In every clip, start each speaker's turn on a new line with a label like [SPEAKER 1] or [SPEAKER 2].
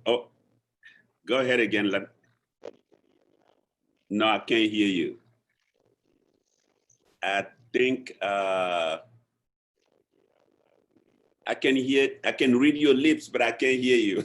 [SPEAKER 1] Oh, go ahead again. No, I can't hear you. I think I can read your lips, but I can't hear you.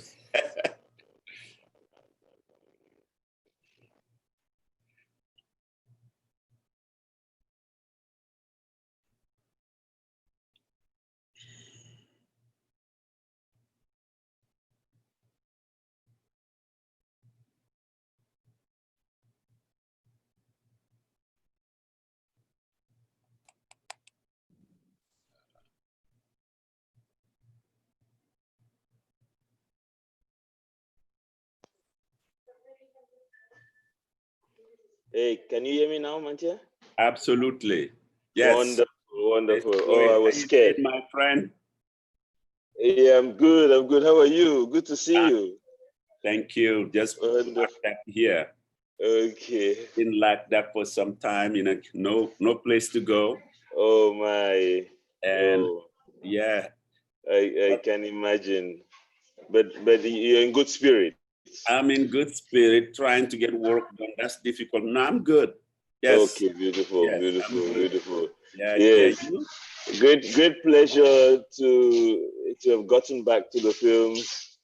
[SPEAKER 2] Hey, can you hear me now, Manthia?
[SPEAKER 1] Absolutely. Yes.
[SPEAKER 2] Wonderful, wonderful.
[SPEAKER 1] Let's
[SPEAKER 2] Oh, I was scared.
[SPEAKER 1] my friend.
[SPEAKER 2] Yeah, I'm good. I'm good. How are you? Good to see you.
[SPEAKER 1] Thank you. Just like that here.
[SPEAKER 2] Okay.
[SPEAKER 1] Been like that for some time, no place to go.
[SPEAKER 2] Oh my.
[SPEAKER 1] And yeah.
[SPEAKER 2] I can imagine. But you're in good spirits.
[SPEAKER 1] I'm in good spirit, trying to get work done. That's difficult. No, I'm good. Yes.
[SPEAKER 2] Okay, beautiful,
[SPEAKER 1] yes,
[SPEAKER 2] beautiful, beautiful.
[SPEAKER 1] Yeah,
[SPEAKER 2] yes.
[SPEAKER 1] Yeah, you?
[SPEAKER 2] Great pleasure to have gotten back to the films.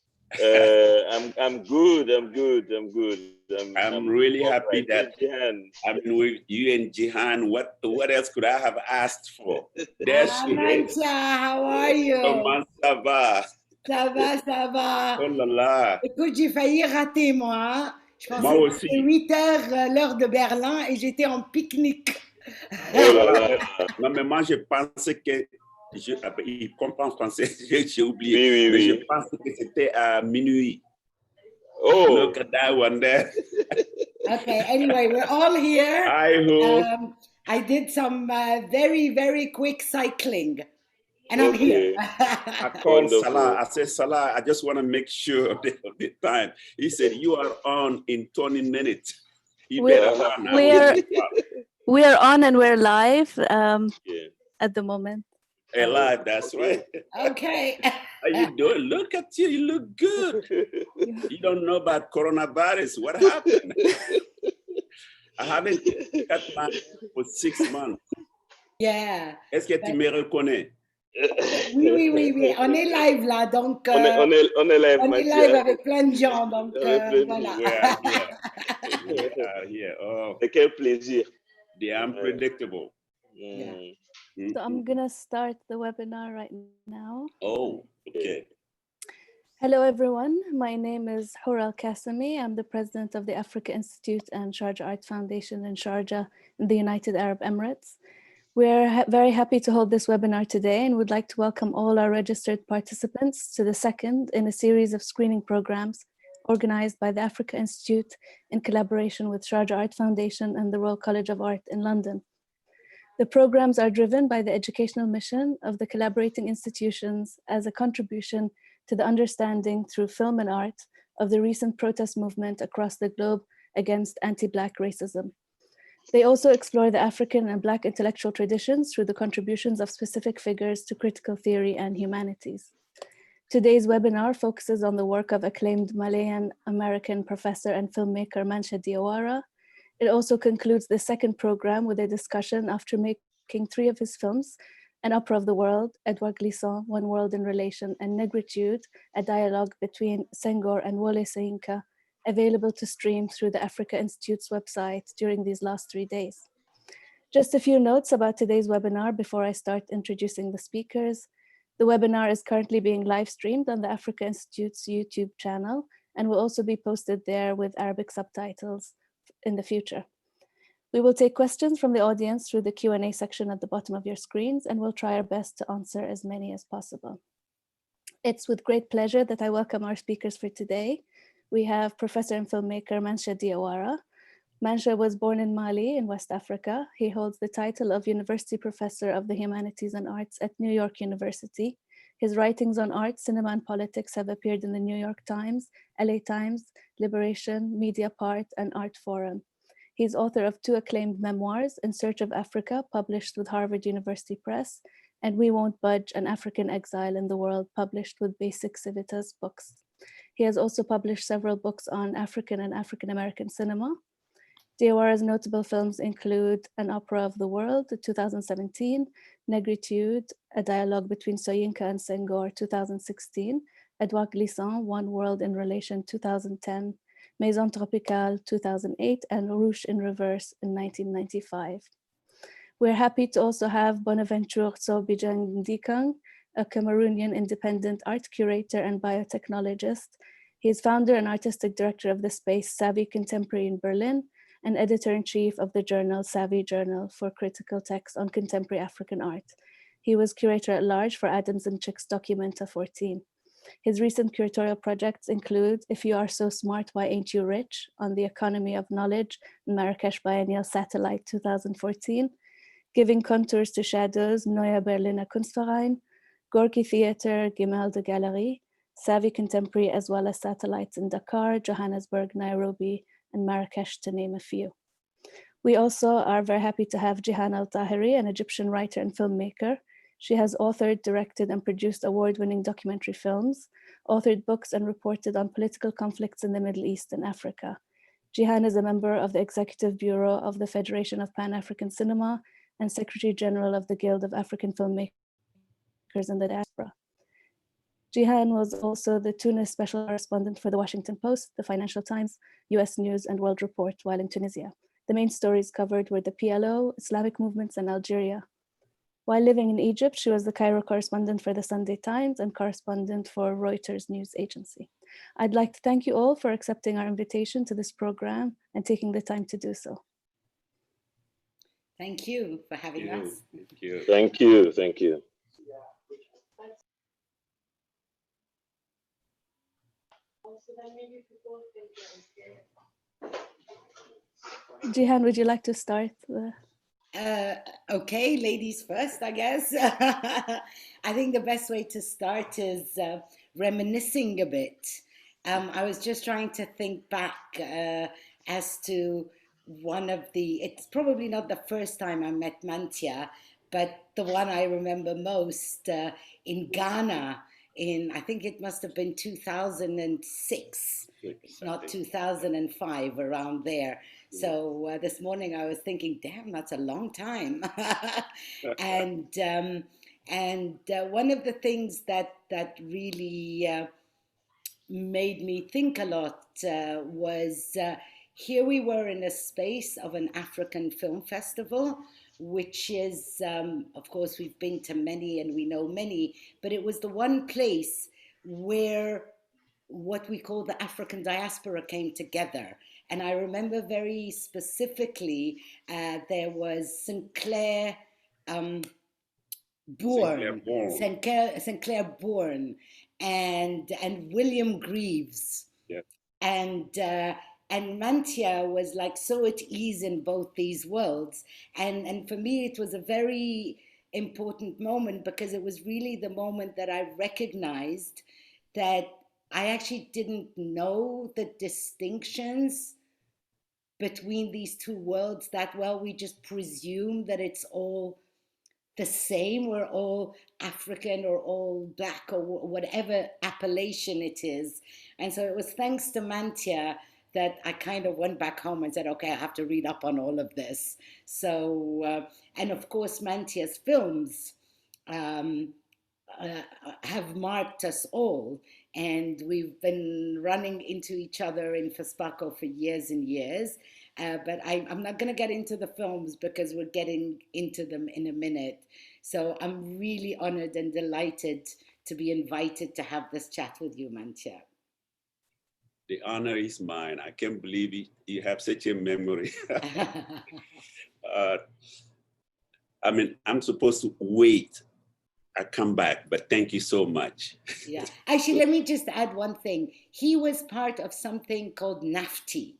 [SPEAKER 2] I'm good.
[SPEAKER 1] I'm really happy
[SPEAKER 2] right.
[SPEAKER 1] that I'm with you and Jihan. What else could I have asked for? There she is.
[SPEAKER 3] Manthia, how are you?
[SPEAKER 1] Comment ça va?
[SPEAKER 3] Ça va, ça va.
[SPEAKER 1] Oh là là.
[SPEAKER 3] Écoute, j'ai failli rater, moi. Hein. Je pensais
[SPEAKER 1] Moi
[SPEAKER 3] que
[SPEAKER 1] aussi.
[SPEAKER 3] c'était 8 heures l'heure de Berlin et j'étais en pique-nique.
[SPEAKER 2] Oh là là.
[SPEAKER 1] Non, mais moi, je pensais que... il comprend français, j'ai oublié.
[SPEAKER 2] Oui.
[SPEAKER 1] Mais je pensais que c'était à minuit.
[SPEAKER 2] Oh.
[SPEAKER 1] Look at that one there.
[SPEAKER 3] Okay, anyway, we're all here. I did some very, very quick cycling. And I'm here.
[SPEAKER 1] I called Salah. I said, Salah, I just want to make sure of the time. He said, you are on in 20 minutes.
[SPEAKER 4] We are on and we're live at the moment.
[SPEAKER 1] Live, that's right.
[SPEAKER 3] Okay.
[SPEAKER 1] How you doing? Look at you. You look good. You don't know about coronavirus. What happened? I haven't cut my for 6 months.
[SPEAKER 3] Yeah.
[SPEAKER 1] Est-ce que tu me reconnais?
[SPEAKER 3] Oui. On est live là, donc.
[SPEAKER 2] On est live,
[SPEAKER 3] on est live avec plein de gens, donc voilà.
[SPEAKER 1] We are here. Oh.
[SPEAKER 2] Quel plaisir.
[SPEAKER 1] The unpredictable.
[SPEAKER 3] Yeah.
[SPEAKER 4] So I'm gonna start the webinar right now.
[SPEAKER 1] Oh, okay.
[SPEAKER 4] Hello, everyone. My name is Horal Kasami. I'm the president of the Africa Institute and Sharjah Art Foundation in Sharjah in the United Arab Emirates. We're very happy to hold this webinar today and would like to welcome all our registered participants to the second in a series of screening programs organized by the Africa Institute in collaboration with Sharjah Art Foundation and the Royal College of Art in London. The programs are driven by the educational mission of the collaborating institutions as a contribution to the understanding through film and art of the recent protest movement across the globe against anti-Black racism. They also explore the African and Black intellectual traditions through the contributions of specific figures to critical theory and humanities. Today's webinar focuses on the work of acclaimed Malayan-American professor and filmmaker Manthia Diawara. It also concludes the second program with a discussion after making 3 of his films, An Opera of the World, Edouard Glissant, One World in Relation, and Negritude, a dialogue between Senghor and Wole Soyinka, available to stream through the Africa Institute's website during these last 3 days. Just a few notes about today's webinar before I start introducing the speakers. The webinar is currently being live streamed on the Africa Institute's YouTube channel and will also be posted there with Arabic subtitles in the future. We will take questions from the audience through the Q&A section at the bottom of your screens, and we'll try our best to answer as many as possible. It's with great pleasure that I welcome our speakers for today. We have professor and filmmaker Manthia Diawara. Manthia was born in Mali in West Africa. He holds the title of University Professor of the Humanities and Arts at New York University. His writings on art, cinema, and politics have appeared in the New York Times, LA Times, Liberation, Mediapart, and Art Forum. He's author of 2 acclaimed memoirs, In Search of Africa, published with Harvard University Press, and We Won't Budge, An African Exile in the World, published with Basic Civitas Books. He has also published several books on African and African American cinema. Diawara's notable films include An Opera of the World, 2017, Negritude, a dialogue between Soyinka and Senghor, 2016, Edouard Glissant, One World in Relation, 2010, Maison Tropicale, 2008, and Rouge in Reverse in 1995. We're happy to also have Bonaventure Tsobijang Ndikang, a Cameroonian independent art curator and biotechnologist. He is founder and artistic director of the space Savvy Contemporary in Berlin, and editor-in-chief of the journal Savvy Journal for critical text on contemporary African art. He was curator at large for Adams and Chick's Documenta 14. His recent curatorial projects include If You Are So Smart, Why Ain't You Rich? On the Economy of Knowledge, Marrakesh Biennial Satellite 2014, Giving Contours to Shadows, Neue Berliner Kunstverein, Gorky Theatre, Gemälde Galerie, Savvy Contemporary, as well as satellites in Dakar, Johannesburg, Nairobi, and Marrakesh, to name a few. We also are very happy to have Jihan Al-Tahiri, an Egyptian writer and filmmaker. She has authored, directed, and produced award-winning documentary films, authored books, and reported on political conflicts in the Middle East and Africa. Jihan is a member of the Executive Bureau of the Federation of Pan-African Cinema and Secretary General of the Guild of African Filmmakers in the Diaspora. Jihan was also the Tunis special correspondent for the Washington Post, the Financial Times, US News, and World Report while in Tunisia. The main stories covered were the PLO, Islamic movements, and Algeria. While living in Egypt, she was the Cairo correspondent for the Sunday Times and correspondent for Reuters news agency. I'd like to thank you all for accepting our invitation to this program and taking the time to do so.
[SPEAKER 3] Thank you for having us.
[SPEAKER 1] Thank you.
[SPEAKER 2] Thank you. Thank you.
[SPEAKER 4] Jihan, would you like to start?
[SPEAKER 3] Okay, ladies first, I guess. I think the best way to start is reminiscing a bit. I was just trying to think back as to one of the, it's probably not the first time I met Manthia, but the one I remember most in Ghana in, I think it must have been 2006, not 2005, around there. So this morning I was thinking, damn, that's a long time. and one of the things that really made me think a lot was here we were in a space of an African film festival, which is, of course, we've been to many and we know many, but it was the one place where what we call the African diaspora came together. And I remember very specifically, there was Sinclair Bourne and William Greaves.
[SPEAKER 1] Yeah.
[SPEAKER 3] And Manthia was like so at ease in both these worlds. And for me, it was a very important moment because it was really the moment that I recognized that I actually didn't know the distinctions between these two worlds that well. We just presume that it's all the same. We're all African or all Black or whatever appellation it is. And so it was thanks to Manthia that I kind of went back home and said, okay, I have to read up on all of this. So, and of course, Manthia's films have marked us all. And we've been running into each other in FESPACO for years and years. But I'm not going to get into the films because we're getting into them in a minute. So I'm really honored and delighted to be invited to have this chat with you, Manthia.
[SPEAKER 1] The honor is mine. I can't believe you have such a memory. I mean, I'm supposed to wait. I come back, but thank you so much.
[SPEAKER 3] Yeah. Actually, let me just add one thing. He was part of something called NAFTI,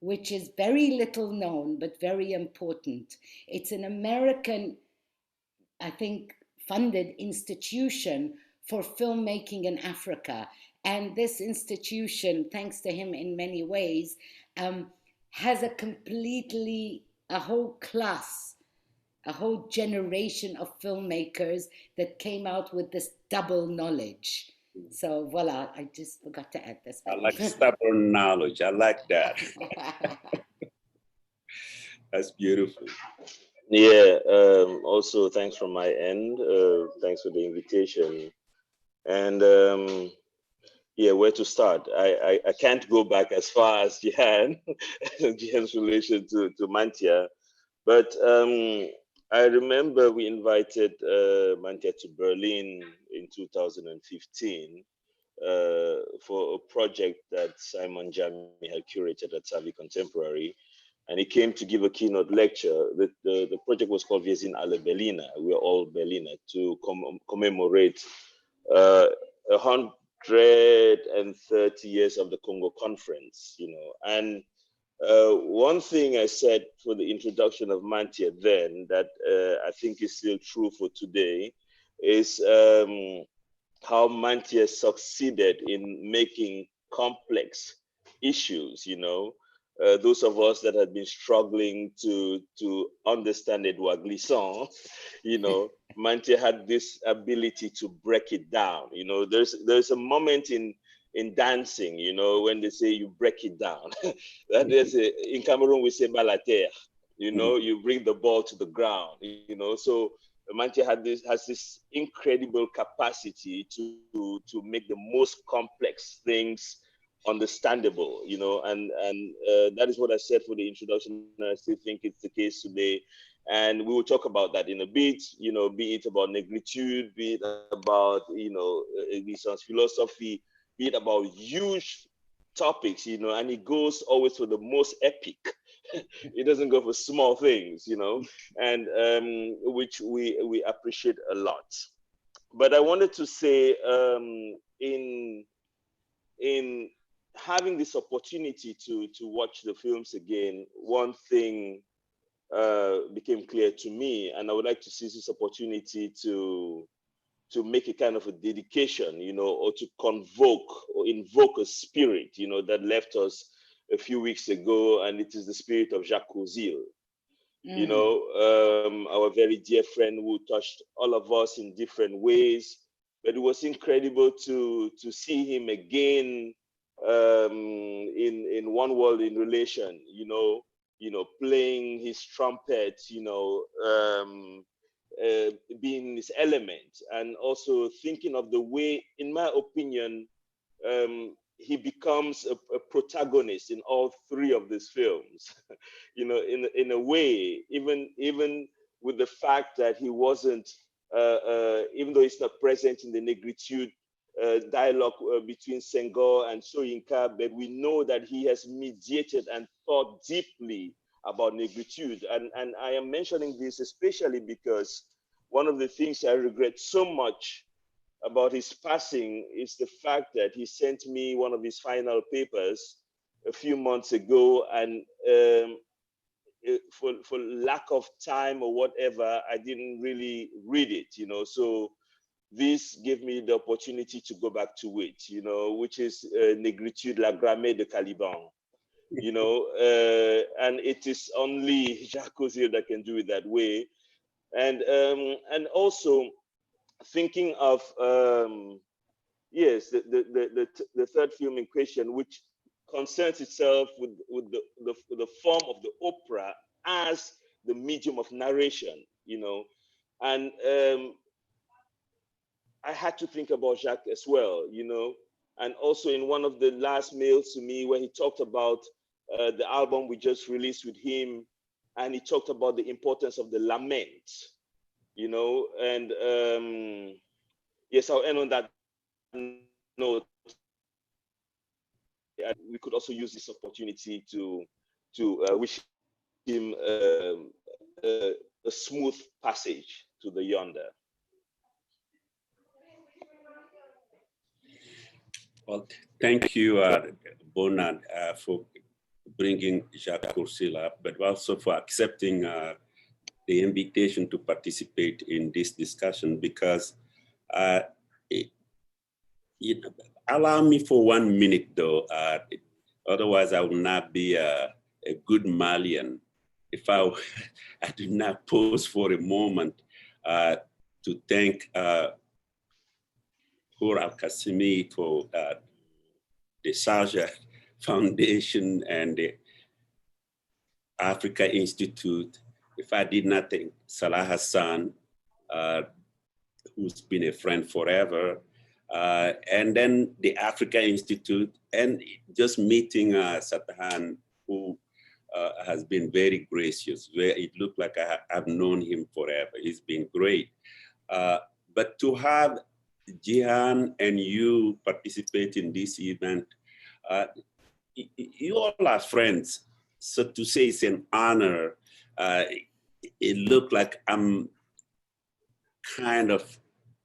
[SPEAKER 3] which is very little known, but very important. It's an American, I think, funded institution for filmmaking in Africa. And this institution, thanks to him in many ways, has a whole class, a whole generation of filmmakers that came out with this double knowledge. So voila, I just forgot to add this
[SPEAKER 1] I
[SPEAKER 3] one.
[SPEAKER 1] like stubborn knowledge. I like that. That's beautiful.
[SPEAKER 2] Yeah. Also, thanks from my end. Thanks for the invitation. And yeah, where to start? I can't go back as far as Jihan, Jihan's relation to Manthia, but I remember we invited Manthia to Berlin in 2015 for a project that Simon Jami had curated at Savvy Contemporary. And he came to give a keynote lecture. The project was called Wir sind alle Berliner. We're all Berliner, to commemorate 130 years of the Congo Conference, And one thing I said for the introduction of Manthia then that I think is still true for today is how Manthia succeeded in making complex issues, those of us that had been struggling to understand Edouard Glissant, Manthia had this ability to break it down. There's a moment in dancing, when they say you break it down. That is in Cameroon we say balater. You bring the ball to the ground. So Manthia has this incredible capacity to make the most complex things understandable, and that is what I said for the introduction. And I still think it's the case today. And we will talk about that in a bit, be it about negritude, be it about, Glissant's philosophy, be it about huge topics, and it goes always for the most epic. It doesn't go for small things, and which we appreciate a lot. But I wanted to say, in having this opportunity to watch the films again, one thing became clear to me, and I would like to seize this opportunity to make a kind of a dedication, or to convoke or invoke a spirit, that left us a few weeks ago, and it is the spirit of Jacques Ozil. Our very dear friend who touched all of us in different ways. But it was incredible to see him again in One World in Relation, playing his trumpet, being in his element, and also thinking of the way, in my opinion, he becomes a protagonist in all three of these films. In a way, even with the fact that he wasn't, even though he's not present in the negritude dialogue between Senghor and Soyinka, but we know that he has mediated and thought deeply about negritude. And I am mentioning this especially because one of the things I regret so much about his passing is the fact that he sent me one of his final papers a few months ago, and for lack of time or whatever, I didn't really read it, so this gave me the opportunity to go back to it, which is Negritude, la grammaire de Caliban, and it is only Jacques Ozil that can do it that way. And also thinking of, yes, the third film in question, which concerns itself with the form of the opera as the medium of narration, and I had to think about Jacques as well, and also in one of the last mails to me where he talked about the album we just released with him, and he talked about the importance of the lament, and yes, I'll end on that note. We could also use this opportunity to wish him a smooth passage to the yonder.
[SPEAKER 1] Well, thank you, Bonad, for bringing Jacques Ozil up, but also for accepting the invitation to participate in this discussion, because allow me for 1 minute though, otherwise I will not be a good Malian if I do not pause for a moment to thank Hur Al-Qasimi for the Sharjah Foundation and the Africa Institute. If I did not think Salah Hassan, who's been a friend forever, and then the Africa Institute, and just meeting Satahan, who has been very gracious. It looked like I've known him forever. He's been great. But to have Jihan and you participate in this event, you all are friends. So to say it's an honor, it looked like I'm kind of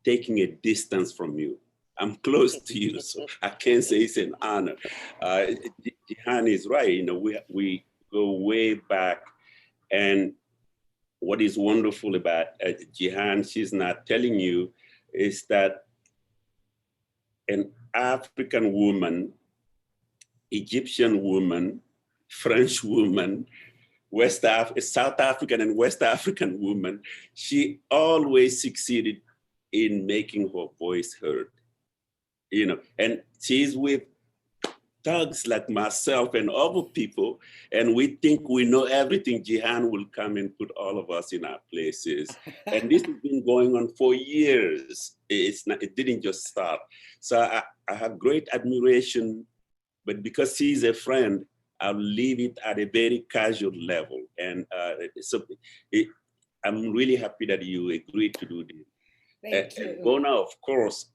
[SPEAKER 1] taking a distance from you. I'm close to you, so I can't say it's an honor. Jihan is right, you know, we go way back. And what is wonderful about Jihan, she's not telling you, is that an African woman, Egyptian woman, French woman, South African and West African woman, she always succeeded in making her voice heard. You know, and she's with thugs like myself and other people, and we think we know everything. Jihan will come and put all of us in our places. And this has been going on for years. It didn't just start. So I have great admiration, but because she's a friend, I'll leave it at a very casual level. And I'm really happy that you agreed to do this.
[SPEAKER 3] Thank you.
[SPEAKER 1] Bona, of course,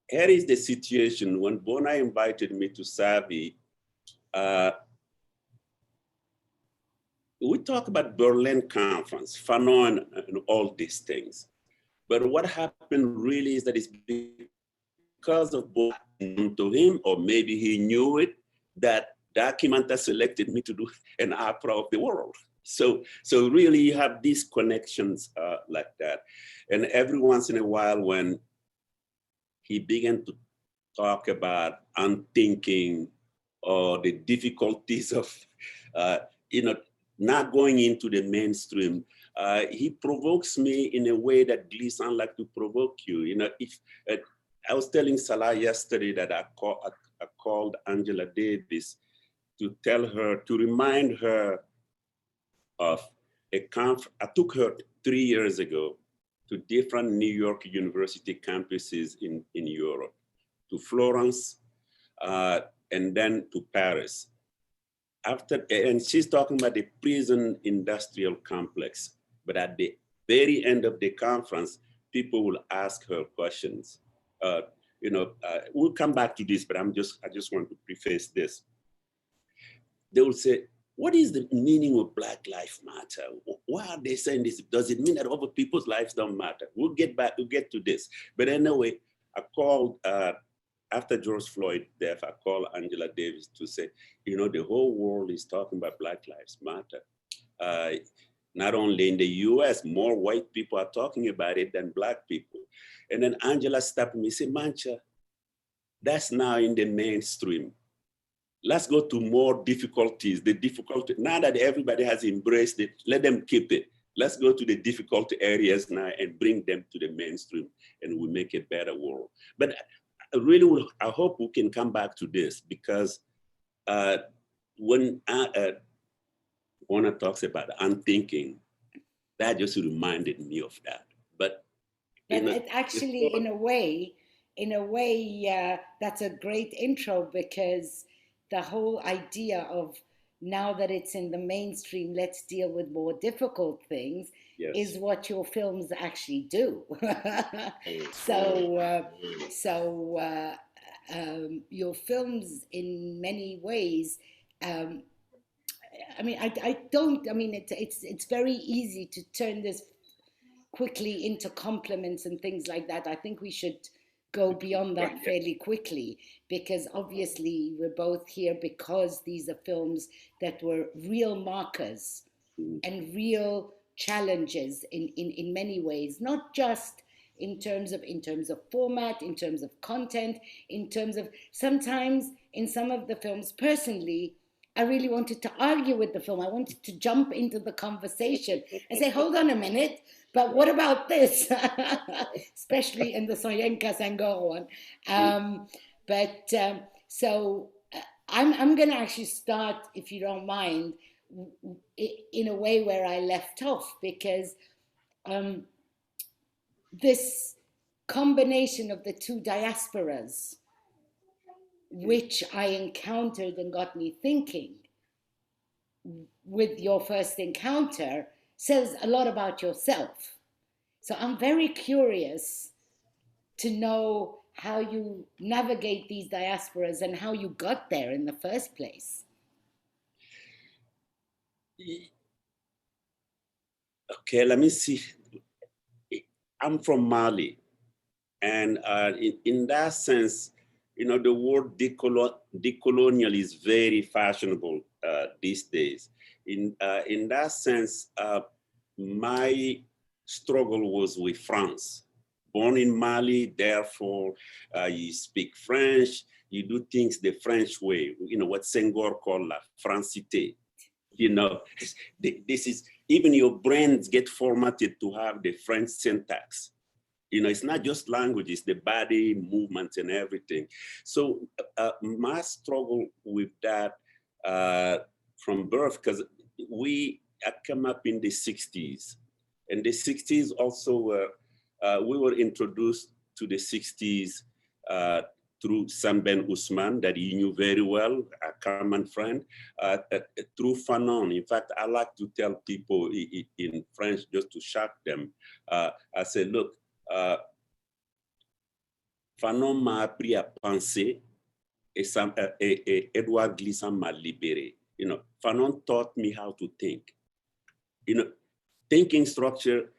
[SPEAKER 1] here is the situation. When Bona invited me to Savi, we talk about Berlin Conference, Fanon, and all these things. But what happened really is that it's because of Bona to him, or maybe he knew it, that Documenta selected me to do an opera of the world. So really you have these connections like that. And every once in a while when he began to talk about unthinking or the difficulties of, not going into the mainstream, he provokes me in a way that Gleason like to provoke you. You know, if I was telling Salah yesterday that I called Angela Davis to tell her, to remind her of a conference. I took her 3 years ago to different New York University campuses in Europe, to Florence, and then to Paris. And she's talking about the prison industrial complex. But at the very end of the conference, people will ask her questions. We'll come back to this, but I just want to preface this. They will say, what is the meaning of Black Lives Matter? Why are they saying this? Does it mean that other people's lives don't matter? We'll get to this. But anyway, I called, after George Floyd death, I called Angela Davis to say, the whole world is talking about Black Lives Matter. Not only in the US, more white people are talking about it than Black people. And then Angela stopped me and said, Mancha, that's now in the mainstream. Let's go to more difficulties. Now that everybody has embraced it, let them keep it. Let's go to the difficult areas now and bring them to the mainstream, and we make a better world. But I hope we can come back to this, because when Ona talks about unthinking, that just reminded me of that. But
[SPEAKER 3] it actually, in a way, that's a great intro, because the whole idea of, now that it's in the mainstream, let's deal with more difficult things, yes, is what your films actually do. Your films, in many ways, it's very easy to turn this quickly into compliments and things like that. I think we should go beyond that fairly quickly, because obviously we're both here because these are films that were real markers and real challenges in many ways, not just in terms of format, in terms of content, in terms of, sometimes in some of the films, personally, I really wanted to argue with the film. I wanted to jump into the conversation and say, hold on a minute, but what about this? Especially in the Soyinka Senghor one. So I'm going to actually start, if you don't mind, in a way where I left off, because this combination of the two diasporas, which I encountered and got me thinking with your first encounter, says a lot about yourself. So I'm very curious to know how you navigate these diasporas and how you got there in the first place.
[SPEAKER 1] Okay, let me see. I'm from Mali. And in that sense, you know, the word decolonial is very fashionable these days. In that sense, my struggle was with France. Born in Mali, therefore, you speak French, you do things the French way, you know, what Senghor called la francité. You know, this is, even your brains get formatted to have the French syntax. You know, it's not just language, it's the body movements and everything. So my struggle with that from birth, because I came up in the 60s. And the 60s also, we were introduced to the 60s through Sam Ben Ousmane, that he knew very well, a common friend, through Fanon. In fact, I like to tell people in French just to shock them. I say, look, Fanon m'a appris à penser et Edouard Glissant m'a libéré. You know, Fanon taught me how to think. You know, thinking structure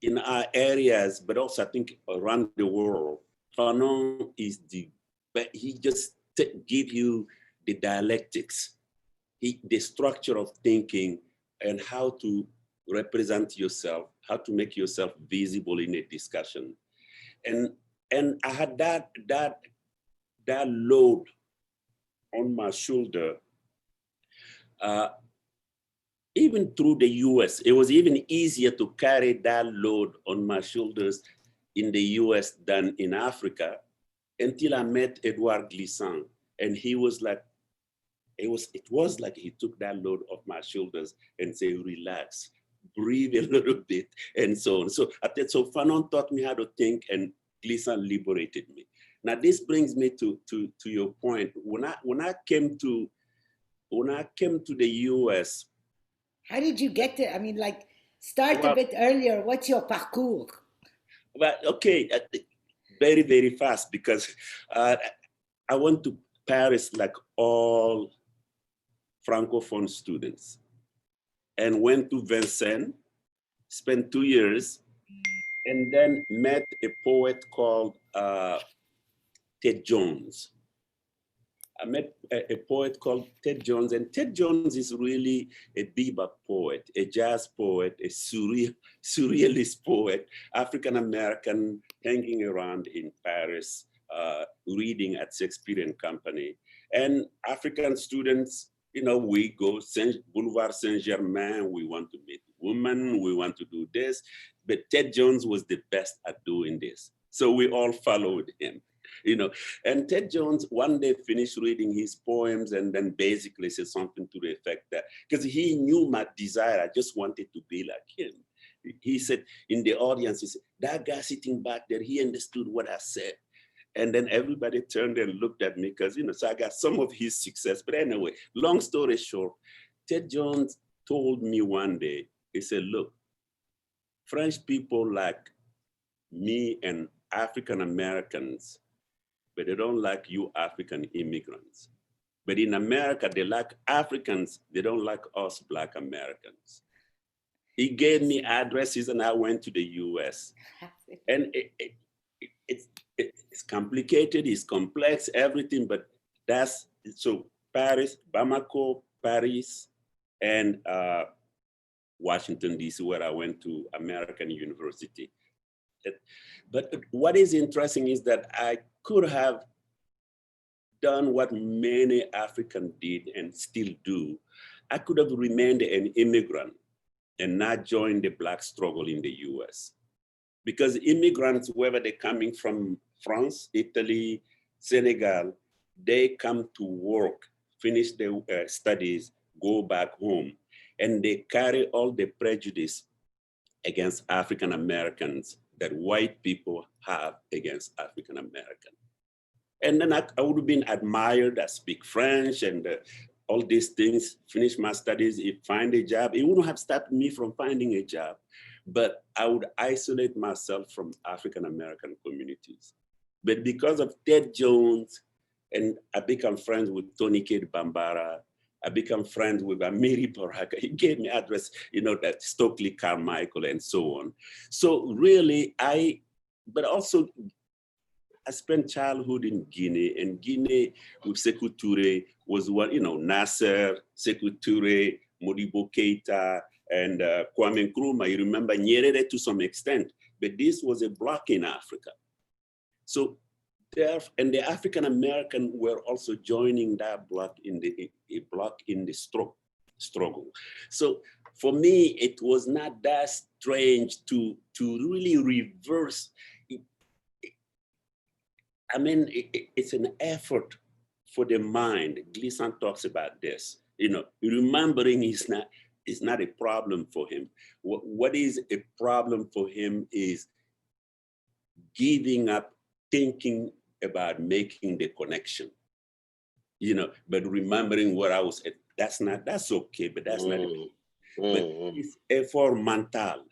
[SPEAKER 1] in our areas, but also I think around the world. Fanon is he just give you the dialectics, the structure of thinking and how to represent yourself, how to make yourself visible in a discussion. And I had that load on my shoulder, even through the US. It was even easier to carry that load on my shoulders in the US than in Africa, until I met Edouard Glissant. And he was like, it was like he took that load off my shoulders and said, relax, breathe a little bit, and so on. So Fanon taught me how to think, and Glissant liberated me. Now this brings me to your point. When I came to the US.
[SPEAKER 3] How did you get there? I mean, like, start a bit earlier. What's your parcours?
[SPEAKER 1] Well, okay, very, very fast, because I went to Paris like all Francophone students, and went to Vincennes, spent 2 years, and then met a poet called Ted Jones. I met a poet called Ted Jones, and Ted Jones is really a bebop poet, a jazz poet, a surrealist poet, African-American, hanging around in Paris, reading at Shakespeare and Company. And African students, you know, we go Boulevard Saint-Germain, we want to meet women, we want to do this, but Ted Jones was the best at doing this. So we all followed him. You know, and Ted Jones one day finished reading his poems and then basically said something to the effect that, because he knew my desire, I just wanted to be like him. He said in the audience, he said, that guy sitting back there, he understood what I said. And then everybody turned and looked at me because, you know, so I got some of his success. But anyway, long story short, Ted Jones told me one day, he said, look, French people like me and African Americans, but they don't like you African immigrants. But in America, they like Africans, they don't like us Black Americans. He gave me addresses and I went to the US. And it's complicated, it's complex, everything, but that's, so Paris, Bamako, Paris, and Washington, DC, where I went to American University. But what is interesting is that I could have done what many Africans did and still do, I could have remained an immigrant and not joined the Black struggle in the US. Because immigrants, whether they're coming from France, Italy, Senegal, they come to work, finish their studies, go back home, and they carry all the prejudice against African Americans that white people have against African Americans. And then I would have been admired. I speak French and all these things, finish my studies, find a job. It wouldn't have stopped me from finding a job, but I would isolate myself from African American communities. But because of Ted Jones, and I become friends with Tony Kid Bambara, I become friends with Amiri Baraka. He gave me address, that Stokely Carmichael and so on. So really, but also I spent childhood in Guinea, and Guinea with Sekou Touré was one, Nasser, Sekou Touré, Modibo Keita, and Kwame Nkrumah. You remember Nyerere to some extent, but this was a bloc in Africa. So and the African American were also joining that bloc in the struggle. So for me, it was not that strange to really reverse. I mean, it's an effort for the mind. Gleason talks about this. Remembering is not a problem for him. What is a problem for him is giving up thinking about making the connection. But remembering where I was at, that's okay, but that's not it. But it's effort mental.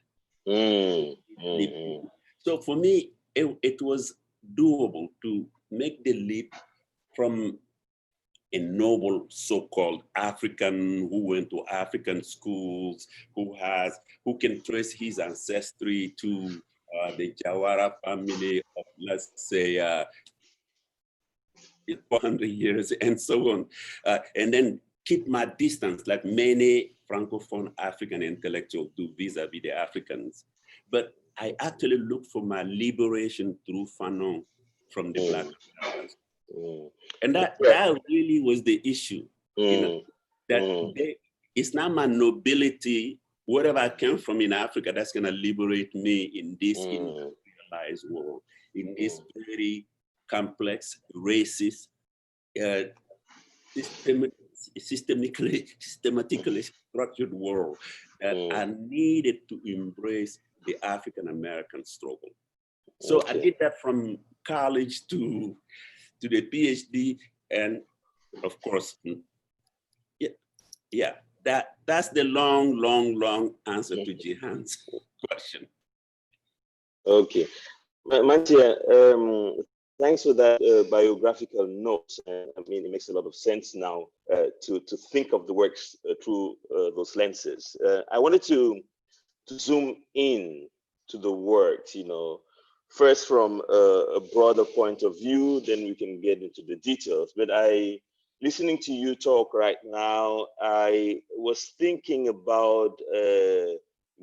[SPEAKER 1] So for me, it was doable to make the leap from a noble so-called African who went to African schools, who can trace his ancestry to the Diawara family of, let's say, 400 years and so on, and then keep my distance like many Francophone African intellectuals do vis-a-vis the Africans. But I actually looked for my liberation through Fanon from the Black Americans. And that really was the issue. It's not my nobility, wherever I came from in Africa, that's gonna liberate me in this industrialized world, in this very complex, racist, systematically structured world that I needed to embrace the African American struggle. So I did that from college to the PhD, and of course, that's the long answer to Jihan's question.
[SPEAKER 2] Okay, Manthia, thanks for that biographical note. I mean, it makes a lot of sense now to think of the works through those lenses. I wanted to zoom in to the works, first from a broader point of view, then we can get into the details. But listening to you talk right now, I was thinking about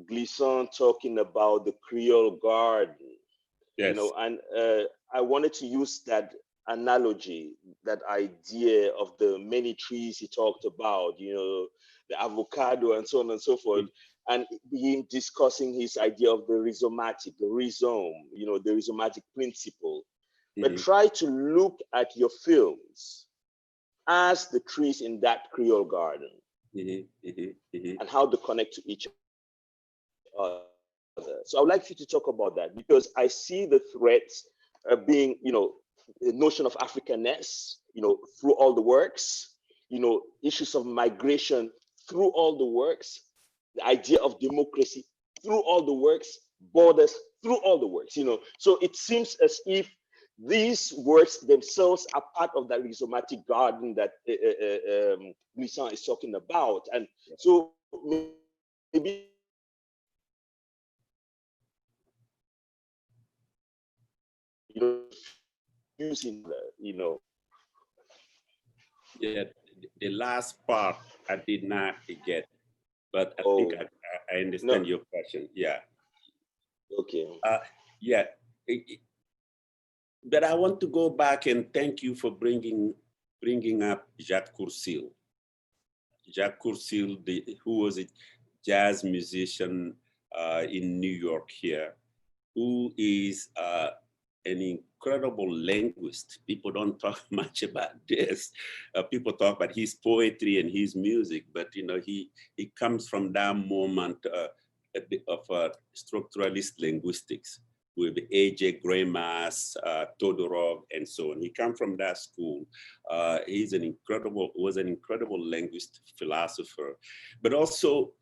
[SPEAKER 2] Gleason talking about the Creole garden.
[SPEAKER 1] Yes.
[SPEAKER 2] And I wanted to use that analogy, that idea of the many trees he talked about, the avocado and so on and so forth, and him discussing his idea of the rhizomatic, the rhizome, the rhizomatic principle. But try to look at your films as the trees in that Creole garden and how they connect to each other. So I would like you to talk about that, because I see the threats being, the notion of Africanness, through all the works, issues of migration through all the works, the idea of democracy through all the works, borders through all the works, So it seems as if these works themselves are part of that rhizomatic garden that Gleason is talking about. And so maybe using
[SPEAKER 1] Yeah, the last part I did not get, but I think I understand your question. Yeah.
[SPEAKER 2] Okay.
[SPEAKER 1] But I want to go back and thank you for bringing bringing up Jacques Courcil. Jacques Courcil, who was a jazz musician in New York here, who is an incredible linguist. People don't talk much about this. People talk about his poetry and his music, but you know, he comes from that moment of structuralist linguistics with A.J. Greimas, Todorov, and so on. He comes from that school. Was an incredible linguist, philosopher, but also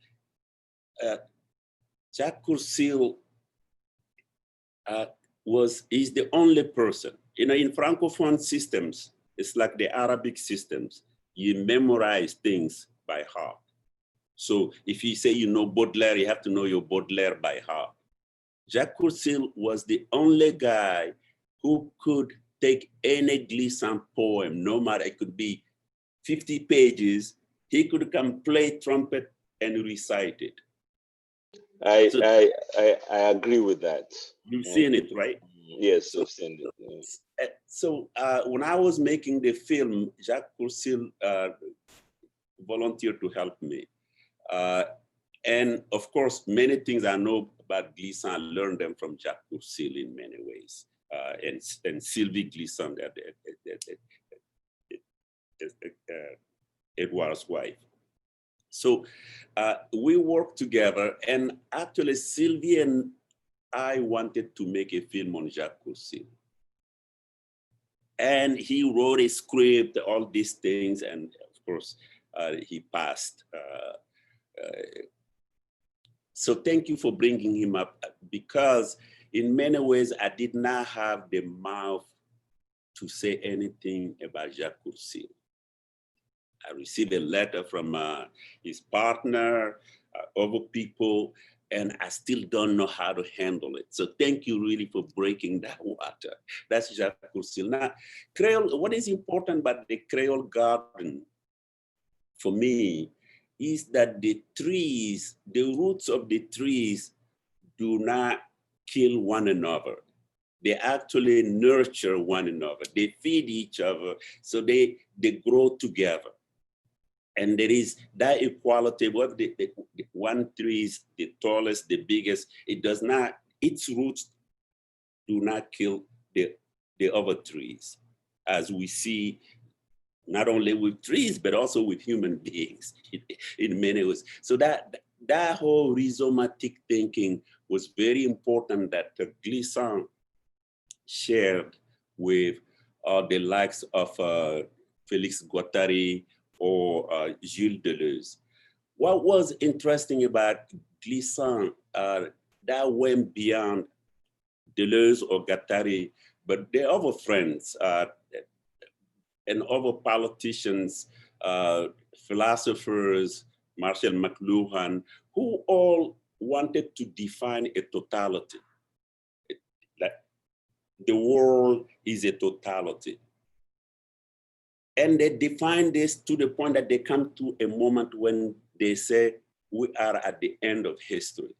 [SPEAKER 1] Jacques Courcil is the only person, you know, in Francophone systems, it's like the Arabic systems, you memorize things by heart. So if you say you know Baudelaire, you have to know your Baudelaire by heart. Jacques Courcil was the only guy who could take any Glissant poem, no matter, it could be 50 pages, he could come play trumpet and recite it.
[SPEAKER 2] I agree with that.
[SPEAKER 1] You've seen it, right?
[SPEAKER 2] Yes, I've seen it. Yeah.
[SPEAKER 1] So when I was making the film, Jacques Courcil volunteered to help me. And of course, many things I know about Glissant, I learned them from Jacques Courcil in many ways. And Sylvie Glissant, Edouard's wife. So we worked together, and actually Sylvie and I wanted to make a film on Jacques Courcil. And he wrote a script, all these things, and of course, he passed. So thank you for bringing him up, because in many ways, I did not have the mouth to say anything about Jacques Courcil. I received a letter from his partner, other people, and I still don't know how to handle it. So thank you really for breaking that water. That's Jacques Courcil. Now, Creole, what is important about the Creole garden for me is that the trees, the roots of the trees do not kill one another. They actually nurture one another. They feed each other, so they grow together. And there is that equality, what the one tree is the tallest, the biggest, it does not, its roots do not kill the other trees, as we see not only with trees, but also with human beings in many ways. So that whole rhizomatic thinking was very important that Glissant shared with the likes of Félix Guattari or Jules Deleuze. What was interesting about Glissant, that went beyond Deleuze or Guattari, but their other friends and other politicians, philosophers, Marshall McLuhan, who all wanted to define a totality. That the world is a totality. And they define this to the point that they come to a moment when they say, we are at the end of history.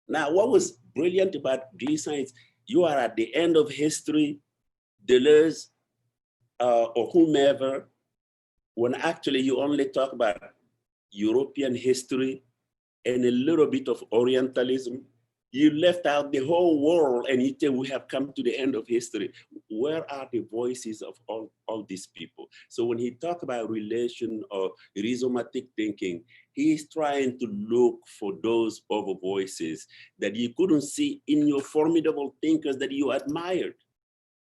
[SPEAKER 1] Now, what was brilliant about Glissant is you are at the end of history, Deleuze, or whomever, when actually you only talk about European history and a little bit of Orientalism, you left out the whole world and you say we have come to the end of history. Where are the voices of all these people? So when he talks about relation or rhizomatic thinking, he's trying to look for those other voices that you couldn't see in your formidable thinkers that you admired.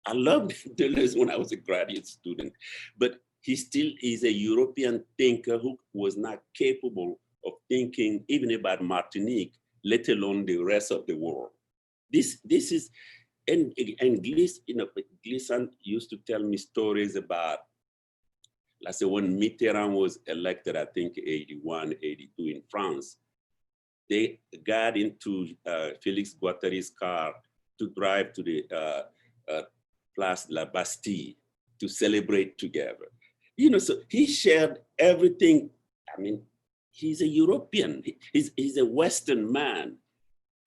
[SPEAKER 1] I loved Deleuze when I was a graduate student, but he still is a European thinker who was not capable of thinking even about Martinique, let alone the rest of the world. This is, and Glissant used to tell me stories about, let's say when Mitterrand was elected, I think 81, 82 in France, they got into Félix Guattari's car to drive to the Place de la Bastille to celebrate together. You know, so he shared everything. I mean, he's a European, he's a Western man,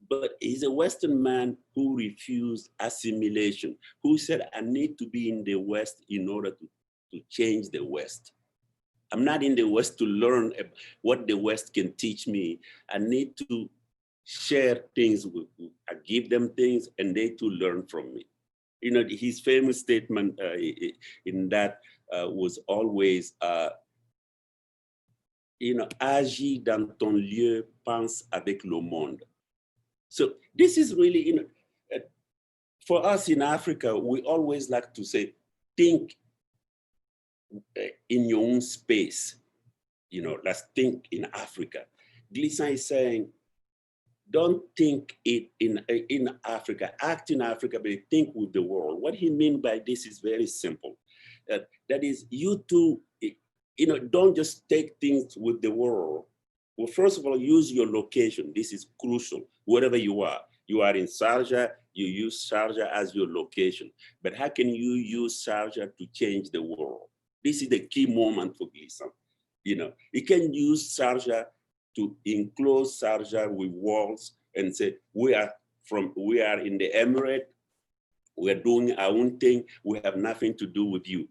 [SPEAKER 1] but he's a Western man who refused assimilation, who said, I need to be in the West in order to change the West. I'm not in the West to learn what the West can teach me. I need to share things I give them things and they too learn from me. You know, his famous statement in that was always, you know, agis dans ton lieu, pense avec le monde. So this is really, you know, for us in Africa, we always like to say, think in your own space. You know, let's think in Africa. Glissant is saying, don't think it in Africa, act in Africa, but think with the world. What he means by this is very simple. That is, you too, you know, don't just take things with the world. Well, first of all, use your location. This is crucial, wherever you are. You are in Sharjah, you use Sharjah as your location. But how can you use Sharjah to change the world? This is the key moment for Glissant. You know, you can use Sharjah to enclose Sharjah with walls and say, we are in the Emirate, we're doing our own thing, we have nothing to do with you.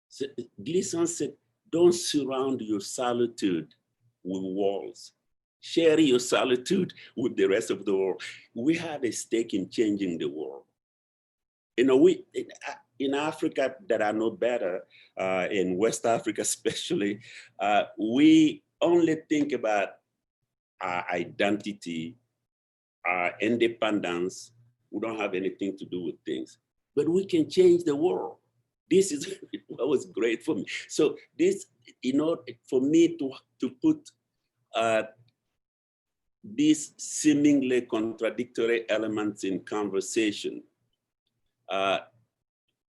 [SPEAKER 1] So Glissant said, don't surround your solitude with walls. Share your solitude with the rest of the world. We have a stake in changing the world. You know, we in Africa that I know better, in West Africa especially, we only think about our identity, our independence. We don't have anything to do with things, but we can change the world. This is what was great for me. So this, you know, for me to put these seemingly contradictory elements in conversation,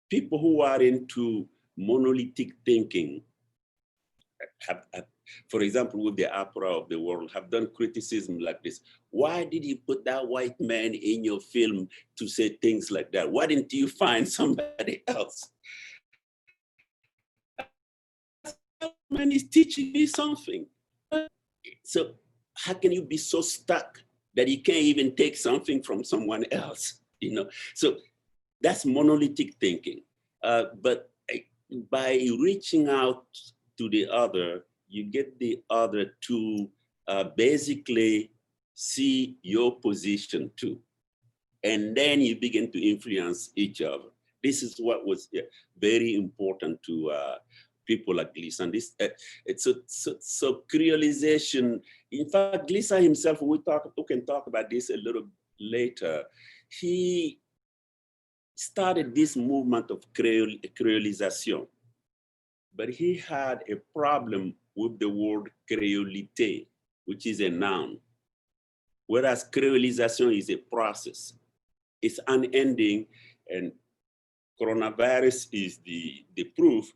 [SPEAKER 1] people who are into monolithic thinking have, for example, with the opera of the world, have done criticism like this. Why did you put that white man in your film to say things like that? Why didn't you find somebody else? Man is teaching me something. So how can you be so stuck that you can't even take something from someone else? You know, so that's monolithic thinking. But by reaching out to the other, you get the other to basically see your position too. And then you begin to influence each other. This is what was very important to people like Glissant. This, so creolization. In fact, Glissant himself, we can talk about this a little later. He started this movement of creolization, but he had a problem with the word créolité, which is a noun, whereas creolization is a process. It's unending, and coronavirus is the proof.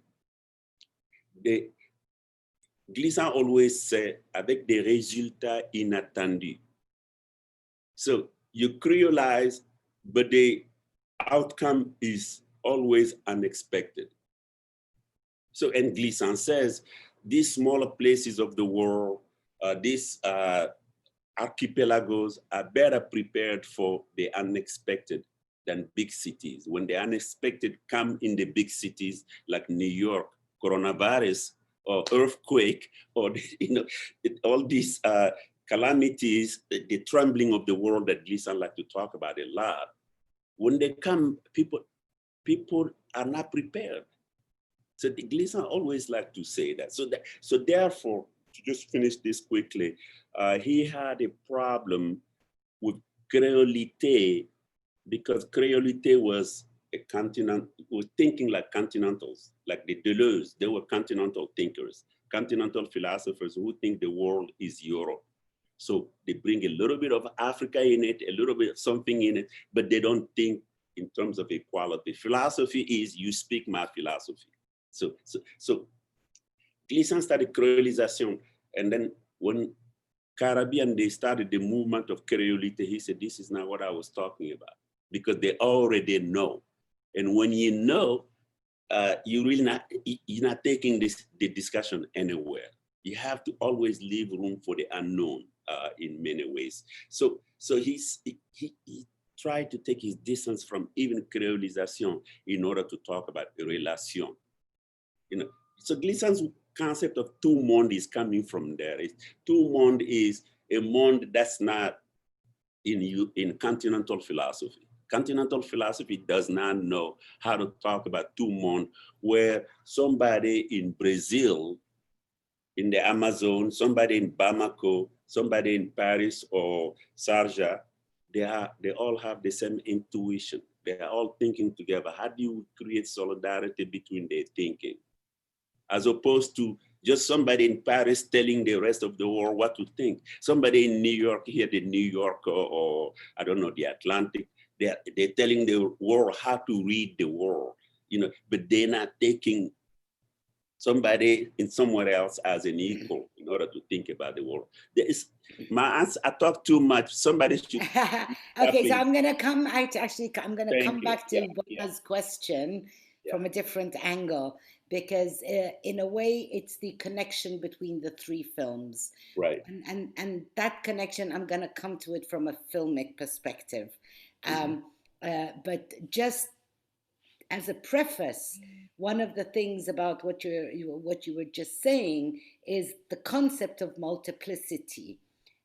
[SPEAKER 1] Glissant always say, avec des résultats inattendus. So you creolize, but the outcome is always unexpected. So, and Glissant says, these smaller places of the world, these archipelagos are better prepared for the unexpected than big cities. When the unexpected come in the big cities like New York, coronavirus, or earthquake, or you know, all these calamities, the trembling of the world that Glissant like to talk about a lot. When they come, people are not prepared. So Glissant always like to say that. So therefore, to just finish this quickly, he had a problem with créolité because créolité was a continent, was thinking like continentals, like the Deleuze. They were continental thinkers, continental philosophers who think the world is Europe. So they bring a little bit of Africa in it, a little bit of something in it, but they don't think in terms of equality. Philosophy is you speak my philosophy. So Glissant started creolization, and then when Caribbean, they started the movement of creolité, he said, this is not what I was talking about, because they already know. And when you know, you're not taking the discussion anywhere. You have to always leave room for the unknown in many ways. So he tried to take his distance from even creolization in order to talk about relation. You know, so Glissant's concept of two monde is coming from there. Two monde is a monde that's not in continental philosophy. Continental philosophy does not know how to talk about two monde, where somebody in Brazil, in the Amazon, somebody in Bamako, somebody in Paris or Sharjah, they all have the same intuition. They are all thinking together. How do you create solidarity between their thinking? As opposed to just somebody in Paris telling the rest of the world what to think. Somebody in New York, here the New York or I don't know, the Atlantic, they're telling the world how to read the world, you know, but they're not taking somebody in somewhere else as an equal in order to think about the world. There is, my answer, I talk too much. Somebody should.
[SPEAKER 3] Okay, so I'm going to come, I'm going to come back to Bona's question from a different angle, because in a way it's the connection between the three films.
[SPEAKER 1] Right.
[SPEAKER 3] And that connection, I'm going to come to it from a filmic perspective. But just as a preface, one of the things about what you were just saying is the concept of multiplicity.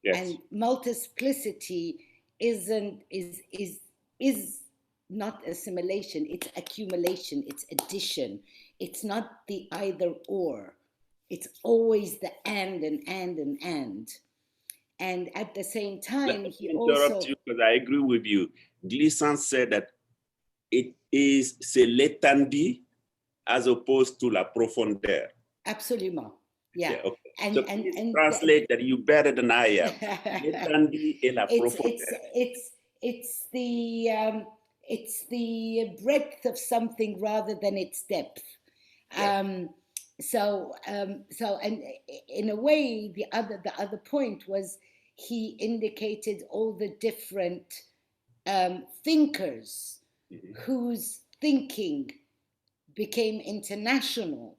[SPEAKER 3] Yes. And multiplicity is not assimilation, it's accumulation, it's addition. It's not the either or. It's always the and. And at the same time, he
[SPEAKER 1] interrupt you because I agree with you. Glissant said that it is c'est l'étendue as opposed to la profondeur.
[SPEAKER 3] Absolument. Yeah.
[SPEAKER 1] Okay. And translate that you better than I am. L'étendue et la profondeur.
[SPEAKER 3] It's the breadth of something rather than its depth. Yeah. So and in a way, the other point was he indicated all the different thinkers whose thinking became international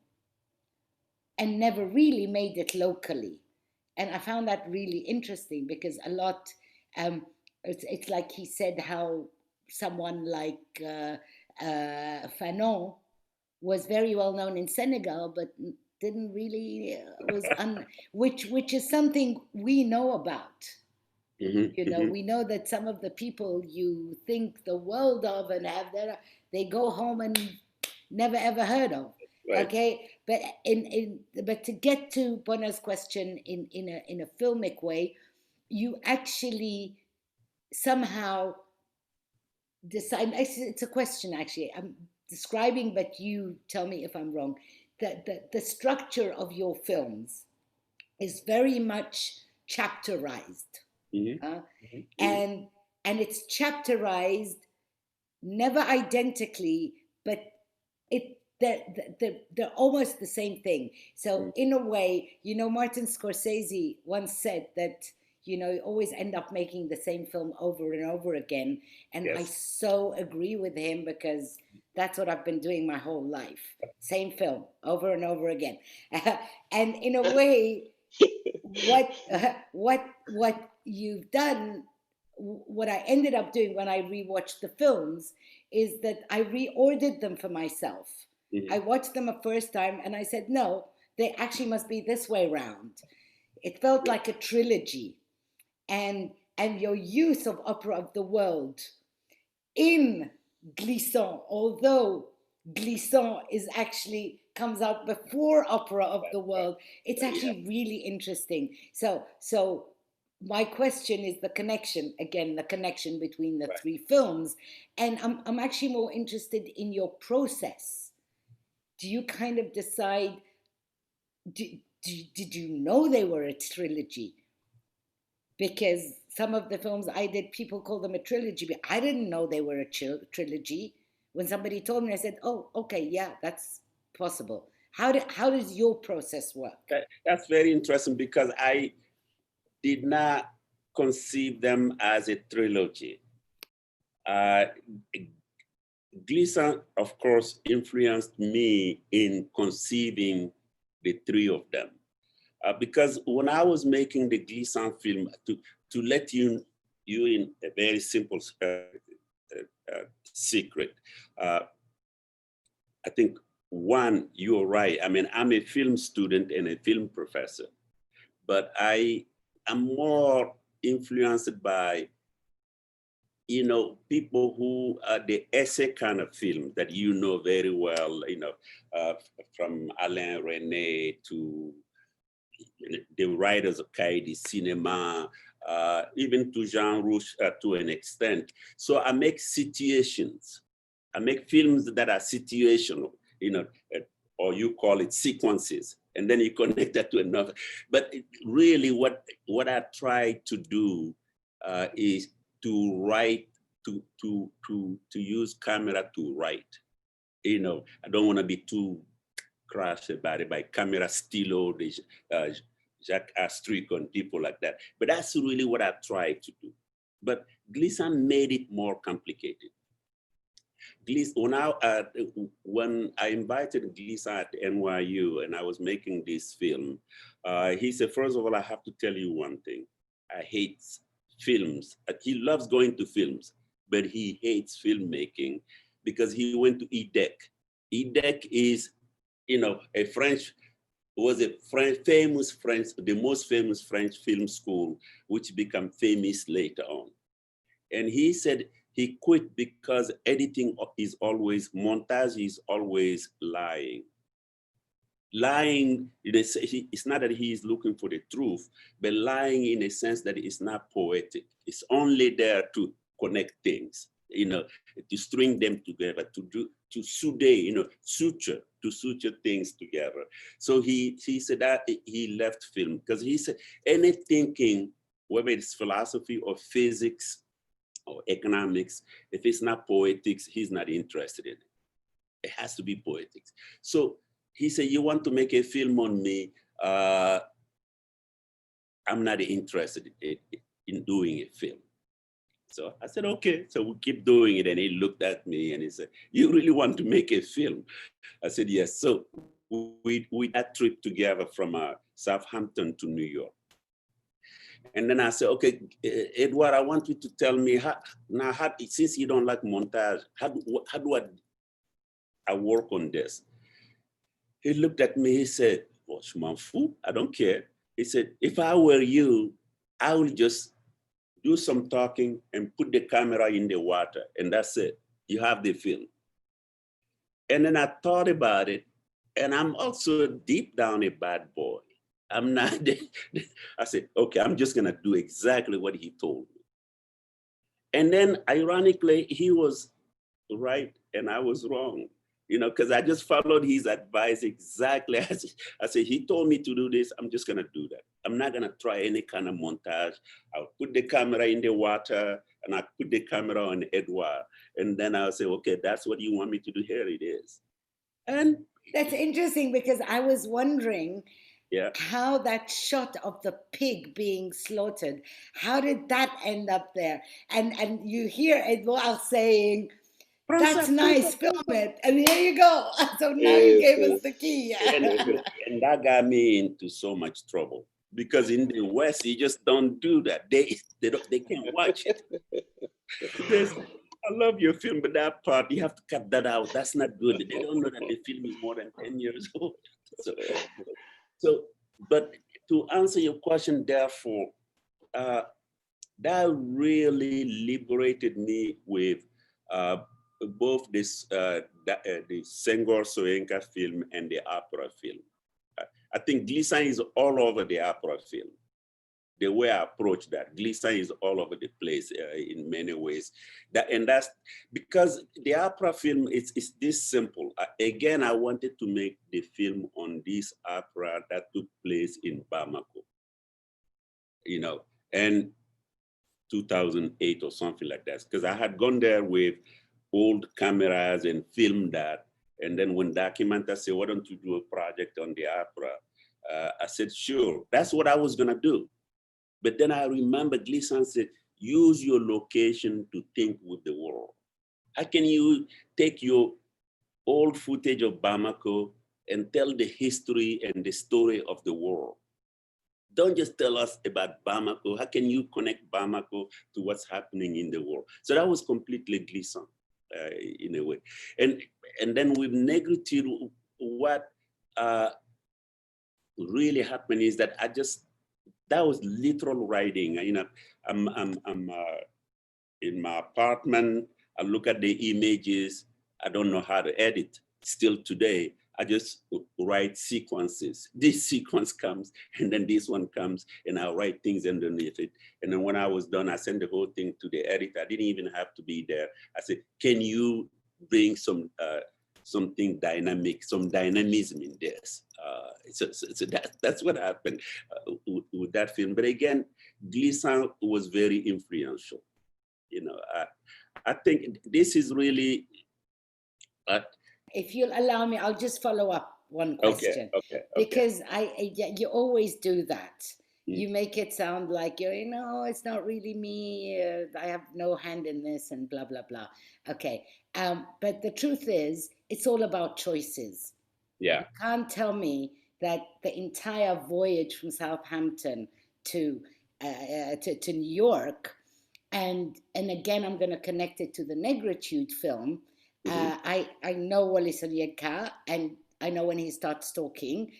[SPEAKER 3] and never really made it locally. And I found that really interesting because a lot, it's like he said how someone like Fanon was very well known in Senegal, but didn't really, which is something we know about. You know, we know that some of the people you think the world of and have there, they go home and never ever heard of. Right. Okay, but but to get to Bona's question in a filmic way, you actually somehow decide. It's a question actually. I'm describing, but you tell me if I'm wrong. The structure of your films is very much chapterized. And it's chapterized never identically, but they're almost the same thing. So in a way, you know, Martin Scorsese once said that, you know, you always end up making the same film over and over again. And yes. I so agree with him because that's what I've been doing my whole life. Same film over and over again. And in a way, what you've done, what I ended up doing when I rewatched the films is that I reordered them for myself. I watched them a first time and I said, no, they actually must be this way around. It felt like a trilogy. And your use of Opera of the World in Glissant, although Glissant is actually comes out before Opera of the World, it's actually really interesting. So my question is the connection, again, the connection between the three films. And I'm actually more interested in your process. Do you kind of decide, did you know they were a trilogy? Because some of the films I did, people call them a trilogy, but I didn't know they were a trilogy. When somebody told me, I said, oh, okay, yeah, that's possible. How does your process work?
[SPEAKER 1] That's very interesting because I did not conceive them as a trilogy. Glissant, of course, influenced me in conceiving the three of them. Because when I was making the Glissant film, to let you in a very simple secret, I think one, you're right. I mean, I'm a film student and a film professor, but I am more influenced by, you know, people who are the essay kind of film that you know very well, you know, from Alain René to the writers of Kaidi Cinema, even to Jean Rouge to an extent. So I make situations. I make films that are situational, you know, or you call it sequences, and then you connect that to another. But really what I try to do is to write, to use camera to write. You know, I don't want to be too crushed about it by camera stilo, Jacques Astric and people like that. But that's really what I try to do. But Gleason made it more complicated. When I invited Gleason at NYU and I was making this film, he said, first of all, I have to tell you one thing. I hate films. He loves going to films, but he hates filmmaking because he went to EDEC. EDEC is, you know, the most famous French film school, which became famous later on. And he said he quit because editing is always, montage is always lying. Lying, it's not that he is looking for the truth, but lying in a sense that it's not poetic. It's only there to connect things, you know, to string them together, to suture things together. So he said that he left film because he said any thinking, whether it's philosophy or physics or economics, if it's not poetics, he's not interested in it. It has to be poetics. So he said, you want to make a film on me? I'm not interested in doing a film. So I said, okay, so we'll keep doing it. And he looked at me and he said, you really want to make a film? I said, yes. So we that trip together from Southampton to New York. And then I said, okay, Edward, I want you to tell me, since you don't like montage, how do I work on this? He looked at me, he said, well, I don't care. He said, if I were you, I will just do some talking and put the camera in the water, and that's it. You have the film. And then I thought about it, and I'm also deep down a bad boy. I'm not, I said, okay, I'm just gonna do exactly what he told me. And then ironically, he was right and I was wrong, you know, because I just followed his advice exactly as I said, he told me to do this, I'm just gonna do that. I'm not gonna try any kind of montage. I'll put the camera in the water and I put the camera on Edward. And then I'll say, okay, that's what you want me to do, here it is. And
[SPEAKER 3] that's interesting because I was wondering,
[SPEAKER 1] yeah,
[SPEAKER 3] how that shot of the pig being slaughtered, how did that end up there? And you hear Edouard saying, that's nice, film it. And here you go. So now you gave us the key.
[SPEAKER 1] And that got me into so much trouble because in the West, you just don't do that. They can't watch it. I love your film, but that part, you have to cut that out. That's not good. They don't know that the film is more than 10 years old. So, but to answer your question, therefore, that really liberated me with both this the Senghor Soyinka film and the opera film. I think Gleason is all over the opera film. The way I approach that, Gleason is all over the place in many ways. And that's because the opera film is this simple. Again, I wanted to make the film on this opera that took place in Bamako, you know, and 2008 or something like that. Because I had gone there with old cameras and filmed that. And then when Documenta said, why don't you do a project on the opera? I said, sure, that's what I was gonna do. But then I remember Gleason said, use your location to think with the world. How can you take your old footage of Bamako and tell the history and the story of the world? Don't just tell us about Bamako. How can you connect Bamako to what's happening in the world? So that was completely Gleason in a way. And then with Negritude, what really happened is that that was literal writing. You know, I'm in my apartment. I look at the images. I don't know how to edit. Still today, I just write sequences. This sequence comes, and then this one comes, and I write things underneath it. And then when I was done, I sent the whole thing to the editor. I didn't even have to be there. I said, "Can you bring something dynamic, some dynamism in this?" So that's what happened with that film. But again, Glissant was very influential. You know, I think this is really.
[SPEAKER 3] If you'll allow me, I'll just follow up one question.
[SPEAKER 1] Okay.
[SPEAKER 3] Because you always do that. You make it sound like it's not really me. I have no hand in this, and blah blah blah. Okay, but the truth is, it's all about choices.
[SPEAKER 1] Yeah.
[SPEAKER 3] You can't tell me that the entire voyage from Southampton to New York, and again, I'm going to connect it to the Negritude film. I know Wole Soyinka, and I know when he starts talking,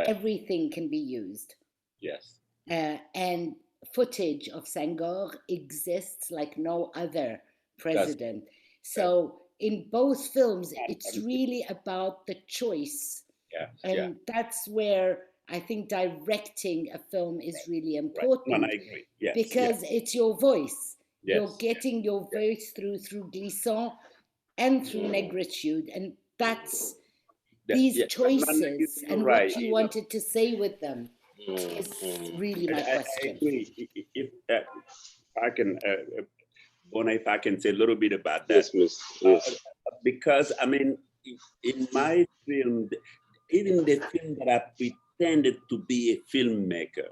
[SPEAKER 3] everything can be used.
[SPEAKER 1] Yes.
[SPEAKER 3] And footage of Senghor exists like no other president. So in both films, it's really about the choice. And that's where I think directing a film is really important.
[SPEAKER 1] I agree. Yes.
[SPEAKER 3] Because it's your voice.
[SPEAKER 1] Yes.
[SPEAKER 3] You're getting your voice through Glissant and through Negritude. And that's these choices and what you wanted to say with them is really my question.
[SPEAKER 1] I agree. If I can, Bona, if I can say a little bit about that.
[SPEAKER 2] Yes, please. Yes.
[SPEAKER 1] Because, I mean, in my film, even the film that I pretended to be a filmmaker,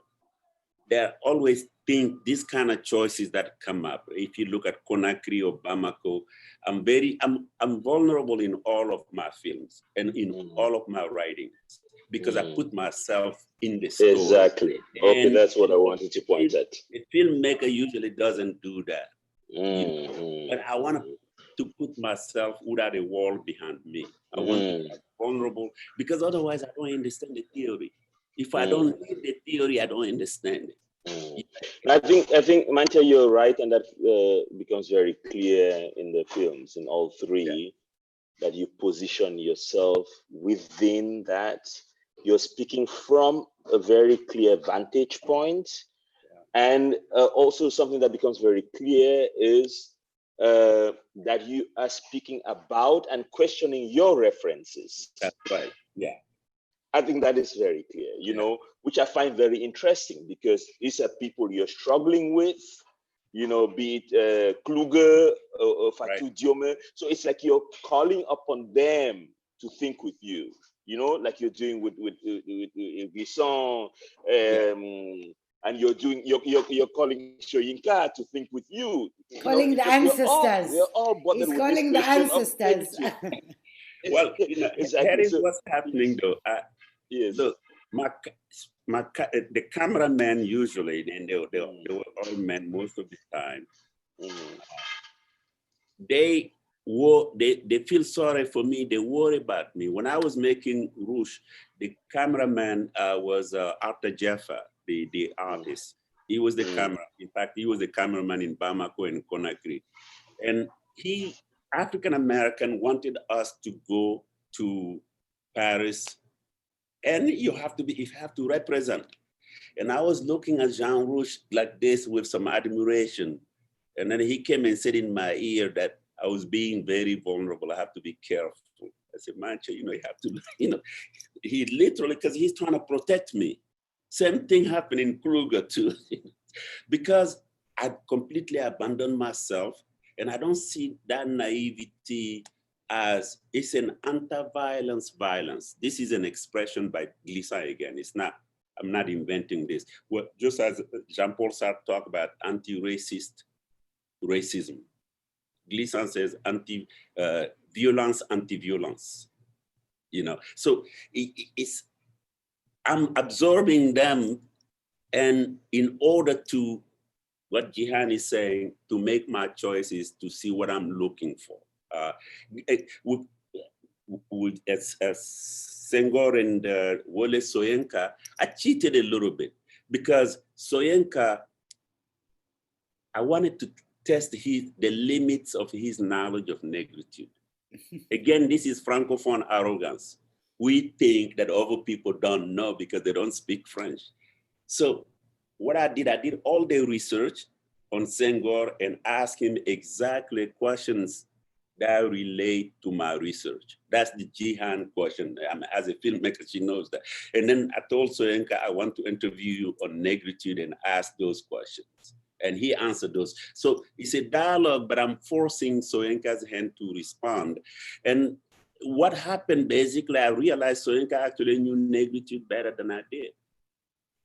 [SPEAKER 1] there are always these kind of choices that come up. If you look at Conakry or Bamako, I'm vulnerable in all of my films and in all of my writings because I put myself in the story.
[SPEAKER 2] Exactly. Okay, and that's what I wanted to point at.
[SPEAKER 1] A filmmaker usually doesn't do that. But I want to put myself without a wall behind me. I want to be vulnerable because otherwise I don't understand the theory. If I don't read the theory, I don't understand it.
[SPEAKER 2] I think Manthia, you're right, and that becomes very clear in the films, in all three, that you position yourself within that. You're speaking from a very clear vantage point, and also something that becomes very clear is that you are speaking about and questioning your references.
[SPEAKER 1] That's right. Yeah.
[SPEAKER 2] I think that is very clear, you know, which I find very interesting because these are people you're struggling with, you know, be it Kluge or Fatou Diome. So it's like you're calling upon them to think with you, you know, like you're doing with Glissant, and you're calling Soyinka to think with you.
[SPEAKER 3] Calling the ancestors.
[SPEAKER 2] We're all bothered with
[SPEAKER 3] calling
[SPEAKER 2] this
[SPEAKER 3] the ancestors.
[SPEAKER 1] Well, you know, that is what's happening though. Look, the cameraman usually, and they were all men most of the time. They feel sorry for me. They worry about me. When I was making Rouge, the cameraman was Arthur Jaffa, the artist. He was the camera. In fact, he was the cameraman in Bamako and Conakry, and he, African American, wanted us to go to Paris. And you have to represent. And I was looking at Jean Rouge like this with some admiration. And then he came and said in my ear that I was being very vulnerable. I have to be careful. I said, Manthia, you know, you have to, you know, he literally, because he's trying to protect me. Same thing happened in Kluge too. Because I completely abandoned myself and I don't see that naivety as it's an anti-violence violence. This is an expression by Glissant again. It's not, I'm not inventing this. Well, just as Jean-Paul Sartre talked about anti-racist racism, Glissant says violence, anti-violence. You know, so I'm absorbing them, and in order to, what Jihan is saying, to make my choices, to see what I'm looking for. with as Senghor and Wole Soyinka, I cheated a little bit because Soyinka, I wanted to test the limits of his knowledge of negritude. Again, this is Francophone arrogance. We think that other people don't know because they don't speak French. So what I did all the research on Senghor and asked him exactly questions that relate to my research. That's the Jihan question. As a filmmaker, she knows that. And then I told Soyinka, I want to interview you on negritude and ask those questions. And he answered those. So it's a dialogue, but I'm forcing Soyinka's hand to respond. And what happened, basically, I realized Soyinka actually knew negritude better than I did.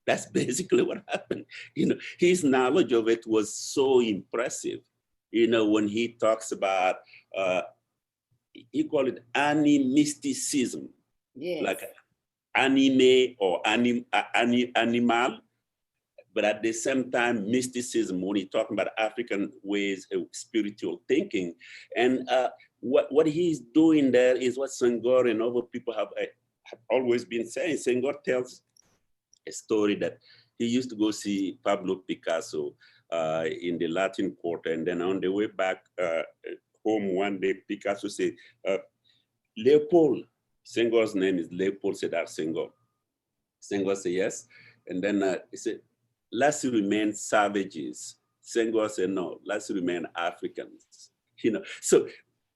[SPEAKER 1] That's basically what happened. You know, his knowledge of it was so impressive. You know, when he talks about, he called it animysticism,
[SPEAKER 3] Yes.
[SPEAKER 1] like anime or animal, but at the same time, mysticism, when he's talking about African ways of spiritual thinking. And what he's doing there is what Senghor and other people have always been saying. Senghor tells a story that he used to go see Pablo Picasso in the Latin Quarter, and then on the way back home one day, Picasso said, Leopold, Senghor's name is Leopold Sedar Senghor. Senghor said yes, and then he said, let's remain savages. Senghor said no, let's remain Africans. You know, so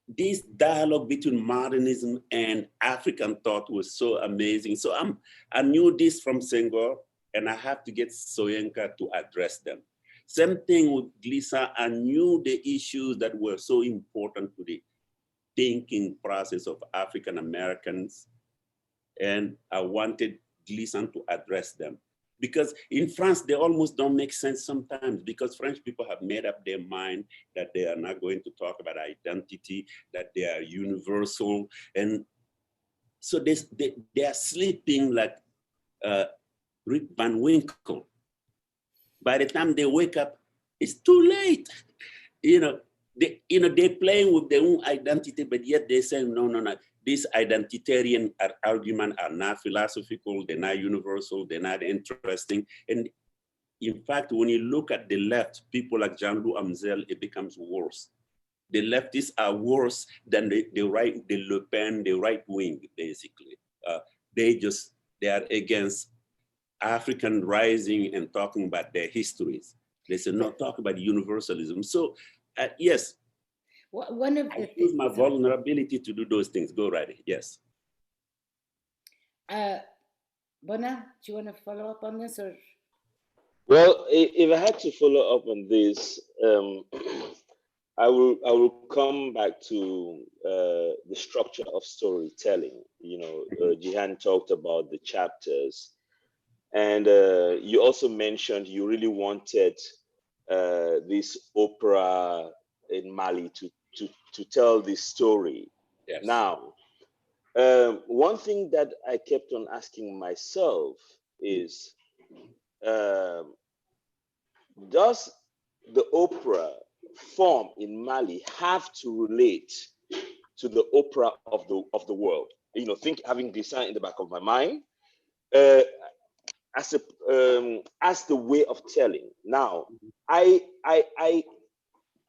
[SPEAKER 1] this dialogue between modernism and African thought was so amazing. So I knew this from Senghor, and I have to get Soyinka to address them. Same thing with Glissa. I knew the issues that were so important to the thinking process of African Americans, and I wanted Glissa to address them. Because in France, they almost don't make sense sometimes because French people have made up their mind that they are not going to talk about identity, that they are universal. And so they are sleeping like Rip Van Winkle. By the time they wake up, it's too late. They're playing with their own identity, but yet they say, no. These identitarian arguments are not philosophical, they're not universal, they're not interesting. And in fact, when you look at the left, people like Jean-Louis Amzel, it becomes worse. The leftists are worse than the Le Pen, the right wing, basically. They are against African rising and talking about their histories. They say, no, talk about universalism. So yes,
[SPEAKER 3] one of the
[SPEAKER 1] I use my vulnerability to do those things. Go right ahead. Yes.
[SPEAKER 3] Bona, do you want to follow up on this? Or?
[SPEAKER 2] Well, if I had to follow up on this, I will come back to the structure of storytelling. You know, Jihan talked about the chapters, and you also mentioned you really wanted this opera in Mali to tell this story.
[SPEAKER 1] Yes.
[SPEAKER 2] Now, one thing that I kept on asking myself is, does the opera form in Mali have to relate to the opera of the world? You know, having design in the back of my mind as the way of telling. Now, I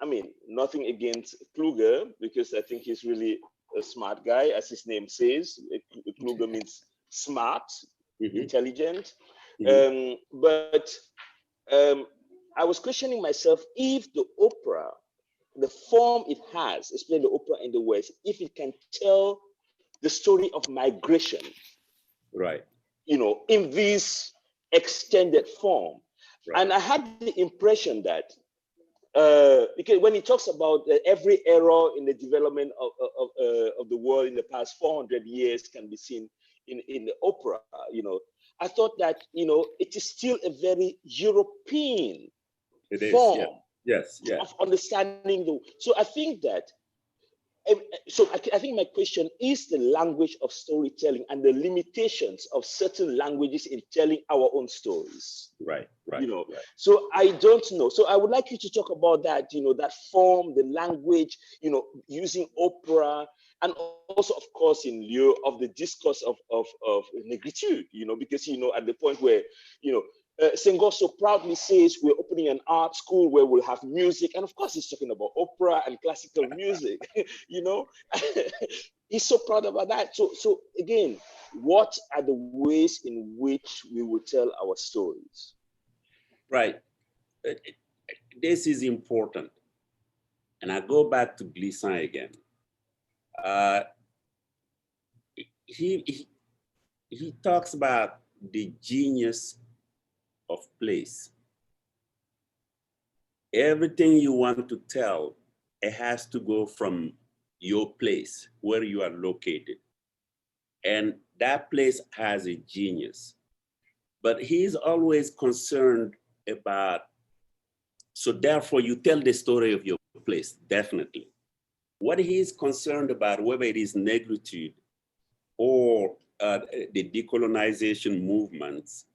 [SPEAKER 2] mean, nothing against Kluger, because I think he's really a smart guy, as his name says. Kluger means smart, intelligent. But I was questioning myself if the opera, the form it has, especially the opera in the West, if it can tell the story of migration,
[SPEAKER 1] right?
[SPEAKER 2] You know, in this extended form. Right. And I had the impression that because when he talks about every era in the development of the world in the past 400 years can be seen in the opera, you know, I thought that, you know, it is still a very European form of understanding so I think that, so I think my question is the language of storytelling and the limitations of certain languages in telling our own stories.
[SPEAKER 1] Right.
[SPEAKER 2] You know, so I don't know. So I would like you to talk about that, you know, that form, the language, you know, using opera, and also, of course, in lieu of the discourse of negritude, because, at the point where, Senghor so proudly says we're opening an art school where we'll have music. And of course, he's talking about opera and classical music, He's so proud about that. So again, what are the ways in which we will tell our stories? Right.
[SPEAKER 1] This is important. And I go back to Glissant again. He talks about the genius of place. Everything you want to tell, it has to go from your place, where you are located. And that place has a genius. But he's always concerned about, so therefore you tell the story of your place, definitely. What he's concerned about, whether it is negritude or the decolonization movements,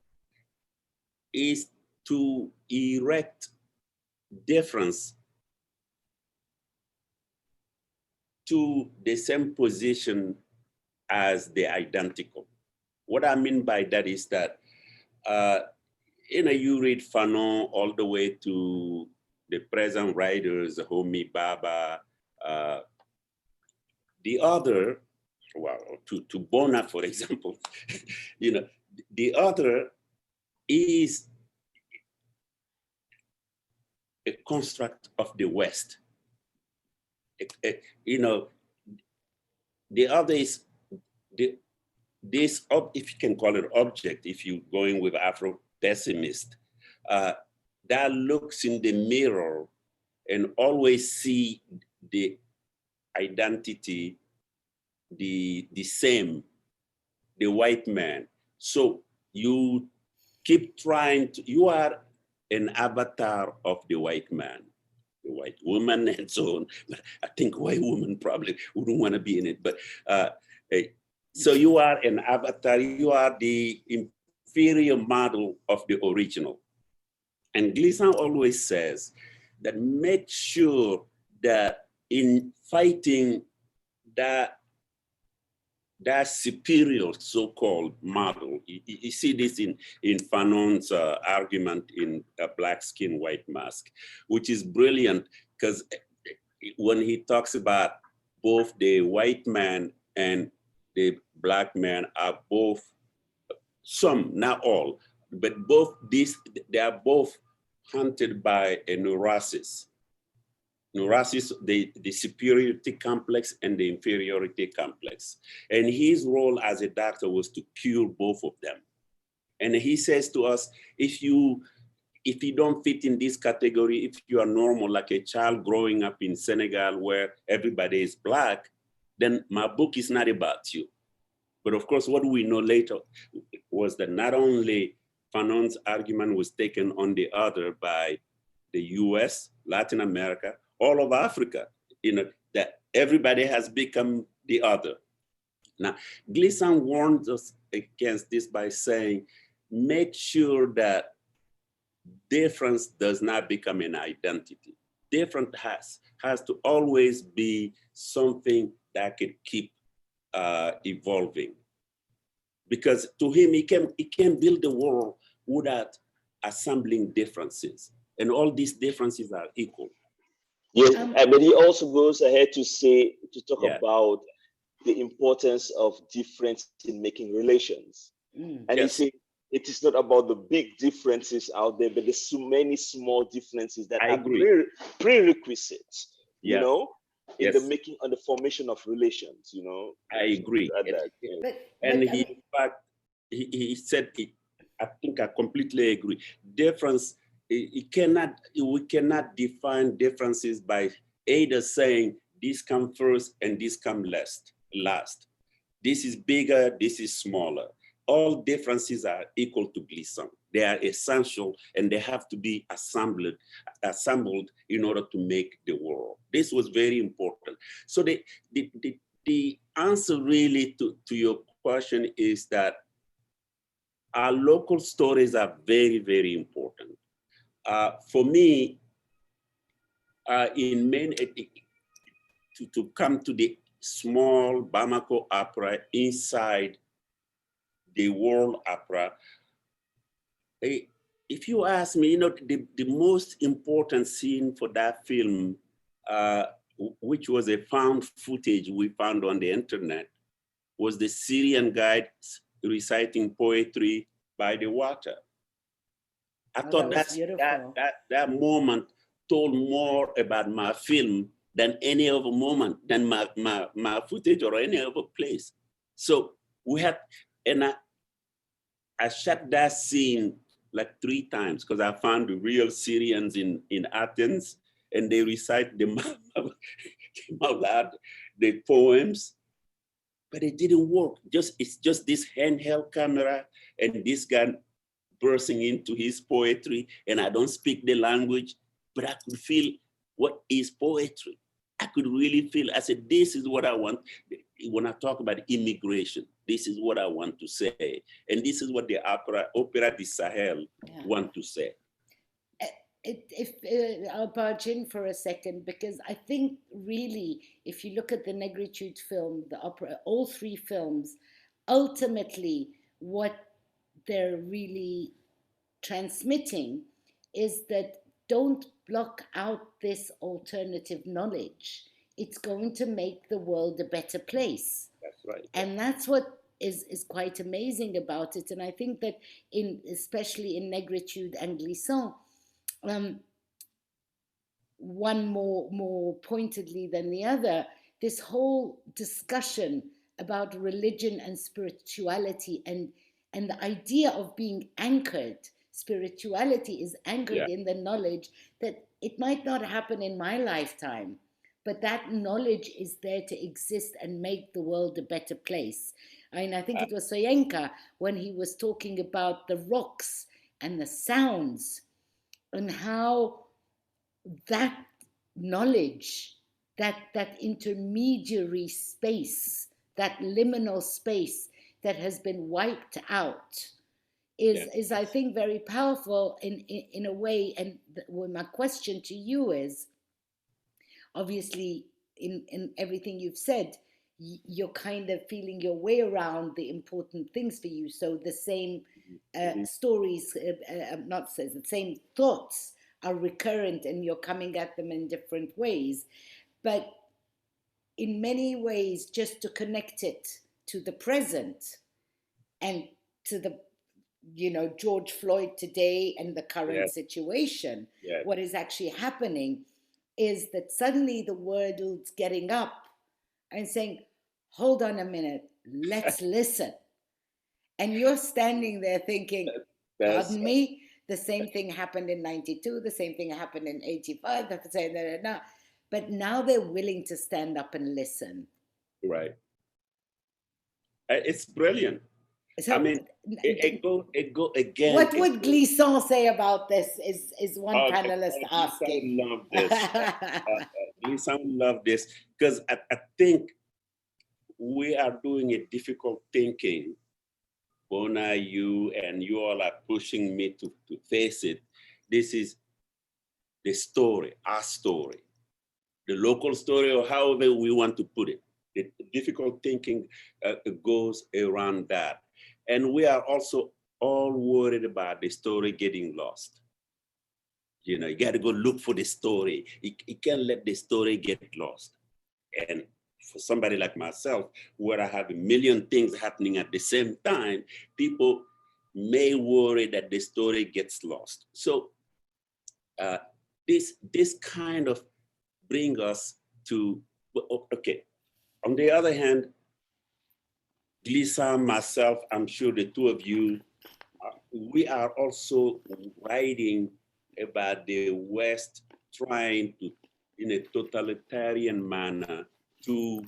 [SPEAKER 1] is to erect difference to the same position as the identical. What I mean by that is that, you read Fanon all the way to the present writers, Homi Baba, the other, well, to Bona, for example, the other is a construct of the West. The other is this, if you can call it object, if you're going with Afro-pessimist, that looks in the mirror and always see the identity, the same, the white man. So you keep trying to, you are an avatar of the white man, the white woman and so on. But I think white woman probably wouldn't want to be in it. But so you are an avatar, you are the inferior model of the original. And Glissant always says that make sure that in fighting that superior so-called model, you see this in Fanon's argument in Black Skin, White Mask, which is brilliant because when he talks about both the white man and the black man are both, some, not all, but both these, they are both hunted by a neurosis. Neurosis, the superiority complex and the inferiority complex. And his role as a doctor was to cure both of them. And he says to us, if you don't fit in this category, if you are normal, like a child growing up in Senegal where everybody is Black, then my book is not about you. But of course, what we know later was that not only Fanon's argument was taken on the other by the US, Latin America, all of Africa, that everybody has become the other. Now, Glissant warns us against this by saying, make sure that difference does not become an identity. Different has to always be something that could keep evolving. Because to him, he can build a world without assembling differences. And all these differences are equal.
[SPEAKER 2] Yes, but he also goes ahead to talk about the importance of difference in making relations. And he says it is not about the big differences out there, but there's so many small differences that are prerequisites, in the making and the formation of relations,
[SPEAKER 1] I agree. And he, in fact, he said, I think I completely agree. Difference, we cannot define differences by either saying this comes first and this comes last. This is bigger, this is smaller. All differences are equal to Glissant. They are essential and they have to be assembled in order to make the world. This was very important. So the answer really to your question is that our local stories are very, very important. For me, in main, to come to the small Bamako opera inside the world opera. If you ask me, the most important scene for that film, which was a found footage we found on the internet, was the Syrian guide reciting poetry by the water. I thought that moment told more about my film than any other moment, than my footage or any other place. So we had, and I shot that scene like 3 times because I found the real Syrians in Athens, and they recite the Mawlad, the poems, but it didn't work. It's just this handheld camera and this guy bursting into his poetry, and I don't speak the language, but I could feel what is poetry. I could really feel, I said, this is what I want. When I talk about immigration, this is what I want to say. And this is what the Opera du Sahel want to say.
[SPEAKER 3] I'll barge in for a second, because I think really, if you look at the Negritude film, the opera, all 3 films, ultimately what they're really transmitting is that don't block out this alternative knowledge. It's going to make the world a better place.
[SPEAKER 1] That's right.
[SPEAKER 3] And that's what is quite amazing about it. And I think that especially in Negritude and Glissant, one more pointedly than the other, this whole discussion about religion and spirituality and the idea of being anchored. Spirituality is anchored in the knowledge that it might not happen in my lifetime, but that knowledge is there to exist and make the world a better place. I mean, I think it was Soyinka when he was talking about the rocks and the sounds and how that knowledge, that intermediary space, that liminal space that has been wiped out is I think very powerful in a way. And my question to you is, obviously in everything you've said, you're kind of feeling your way around the important things for you. So the same stories, the same thoughts are recurrent, and you're coming at them in different ways. But in many ways, just to connect it to the present and to the, George Floyd today and the current situation, what is actually happening is that suddenly the world's getting up and saying, hold on a minute, let's listen. And you're standing there thinking, pardon me, the same thing happened in 92, the same thing happened in 85, but now they're willing to stand up and listen.
[SPEAKER 1] Right. It's brilliant. So, I mean, it go again.
[SPEAKER 3] What would Glissant say about this? Is one panelist asking.
[SPEAKER 1] Glissant love this. Glissant love this because I think we are doing a difficult thinking. Bona, you all are pushing me to face it. This is the story, our story, the local story, or however we want to put it. The difficult thinking goes around that. And we are also all worried about the story getting lost. You got to go look for the story. You can't let the story get lost. And for somebody like myself, where I have a million things happening at the same time, people may worry that the story gets lost. So this kind of brings us to, okay, on the other hand, Glissant, myself, I'm sure the two of you, we are also writing about the West trying to, in a totalitarian manner, to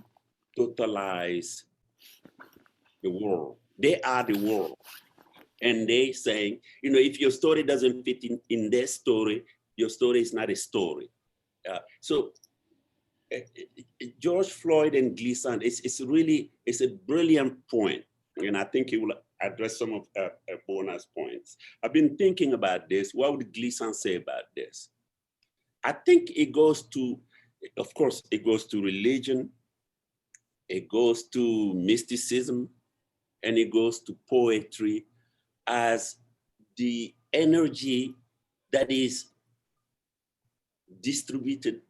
[SPEAKER 1] totalize the world. They are the world. And they saying, if your story doesn't fit in their story, your story is not a story. So George Floyd and Glissant, it's a brilliant point. And I think he will address some of Bona's points. I've been thinking about this. What would Glissant say about this? I think it goes to, of course, it goes to religion. it goes to mysticism, and it goes to poetry as the energy that is distributed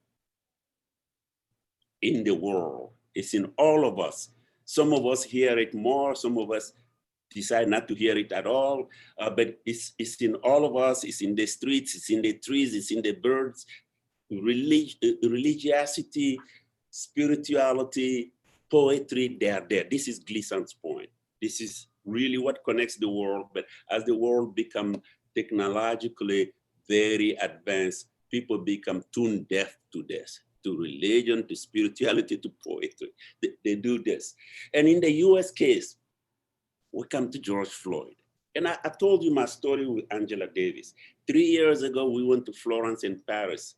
[SPEAKER 1] in the world. It's in all of us. Some of us hear it more, some of us decide not to hear it at all, but it's in all of us. It's in the streets, it's in the trees, it's in the birds. Religiosity, spirituality, poetry, they are there. This is Gleason's point. This is really what connects the world. But as the world becomes technologically very advanced, people become tune deaf to this, to religion, to spirituality, to poetry. They do this. And in the US case, we come to George Floyd. And I told you my story with Angela Davis. 3 years ago, we went to Florence and Paris.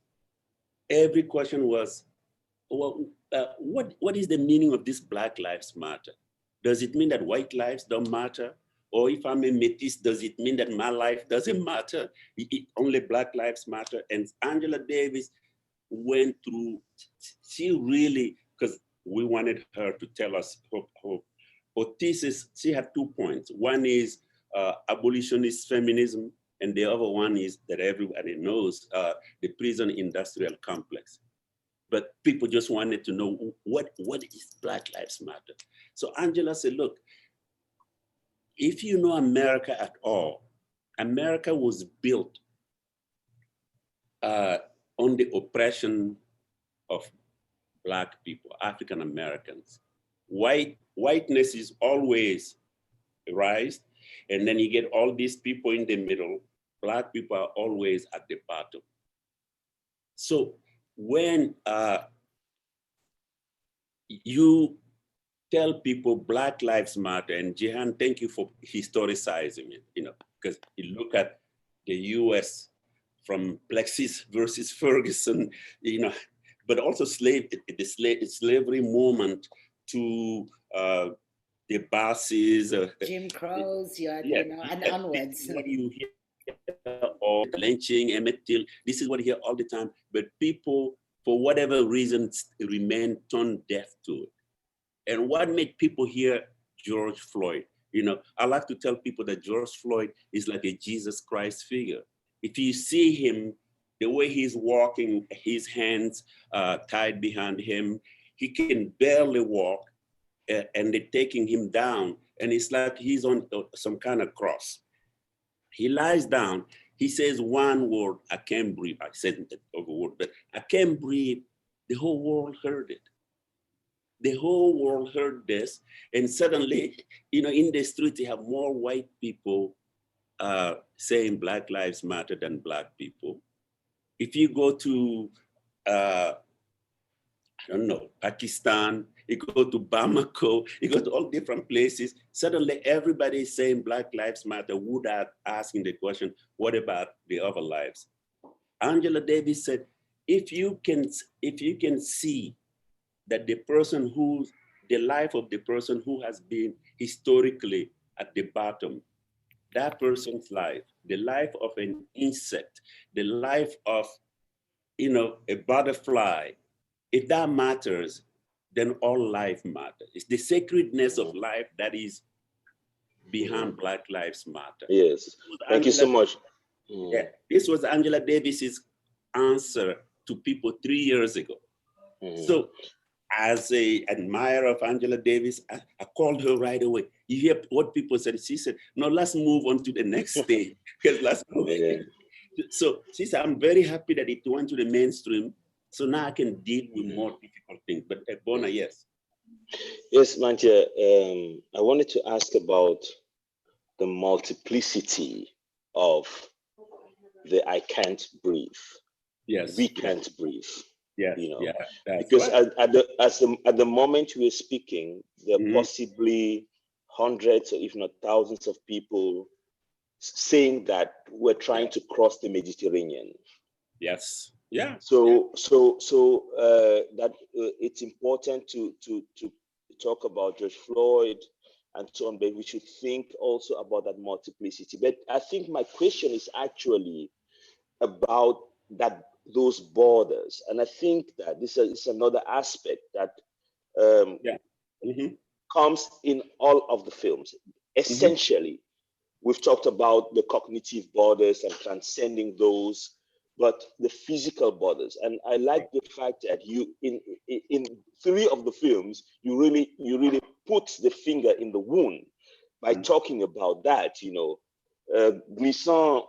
[SPEAKER 1] Every question was, well, what is the meaning of this Black Lives Matter? Does it mean that white lives don't matter? Or if I'm a Métis, does it mean that my life doesn't matter? Only Black lives matter? And Angela Davis went through, she really, because we wanted her to tell us her thesis, she had 2 points. One is abolitionist feminism, and the other one is that everybody knows, the prison industrial complex. But people just wanted to know what is Black Lives Matter? So Angela said, look, if you know America at all, America was built on the oppression of Black people, African Americans. Whiteness is always rise, and then you get all these people in the middle. Black people are always at the bottom. So when you tell people Black Lives Matter, and Jehan, thank you for historicizing it, because you look at the US from Plexus versus Ferguson, but also the slavery movement to the bosses,
[SPEAKER 3] Jim Crow's, and onwards.
[SPEAKER 1] What you hear, or lynching, Emmett Till, this is what you hear all the time, but people, for whatever reason, remain tone deaf to it. And what made people hear George Floyd? I like to tell people that George Floyd is like a Jesus Christ figure. If you see him, the way he's walking, his hands tied behind him, he can barely walk, and they're taking him down, and it's like he's on some kind of cross. He lies down, he says one word, I can't breathe. I said the other word, but I can't breathe. The whole world heard it. The whole world heard this, and suddenly, in the street, you have more white people saying Black Lives Matter than Black people. If you go to, I don't know, Pakistan, you go to Bamako, you go to all different places, suddenly everybody is saying Black Lives Matter without asking the question, what about the other lives? Angela Davis said, if you can see that the life of the person who has been historically at the bottom, that person's life, the life of an insect, the life of, a butterfly, if that matters, then all life matters. It's the sacredness of life that is behind Black Lives Matter.
[SPEAKER 2] Yes, thank you so much.
[SPEAKER 1] Yeah, this was Angela Davis's answer to people 3 years ago. So as an admirer of Angela Davis, I called her right away. You hear what people said? She said, no, let's move on to the next stage, because let's move. Yeah. So she said, I'm very happy that it went to the mainstream. So now I can deal with more difficult things. But Bona, yes.
[SPEAKER 2] Yes, Manthia, I wanted to ask about the multiplicity of the I can't breathe.
[SPEAKER 1] Yes.
[SPEAKER 2] We can't breathe.
[SPEAKER 1] Yeah.
[SPEAKER 2] Because right. at the moment we're speaking, there are possibly hundreds or if not thousands of people saying that we're trying to cross the Mediterranean.
[SPEAKER 1] Yes. Yeah.
[SPEAKER 2] So that it's important to talk about George Floyd and so on, but we should think also about that multiplicity. But I think my question is actually about those borders, and I think that this is another aspect that comes in all of the films. Essentially, we've talked about the cognitive borders and transcending those, but the physical borders. And I like the fact that you, in 3 of the films, you really put the finger in the wound by talking about that. You know, Glissant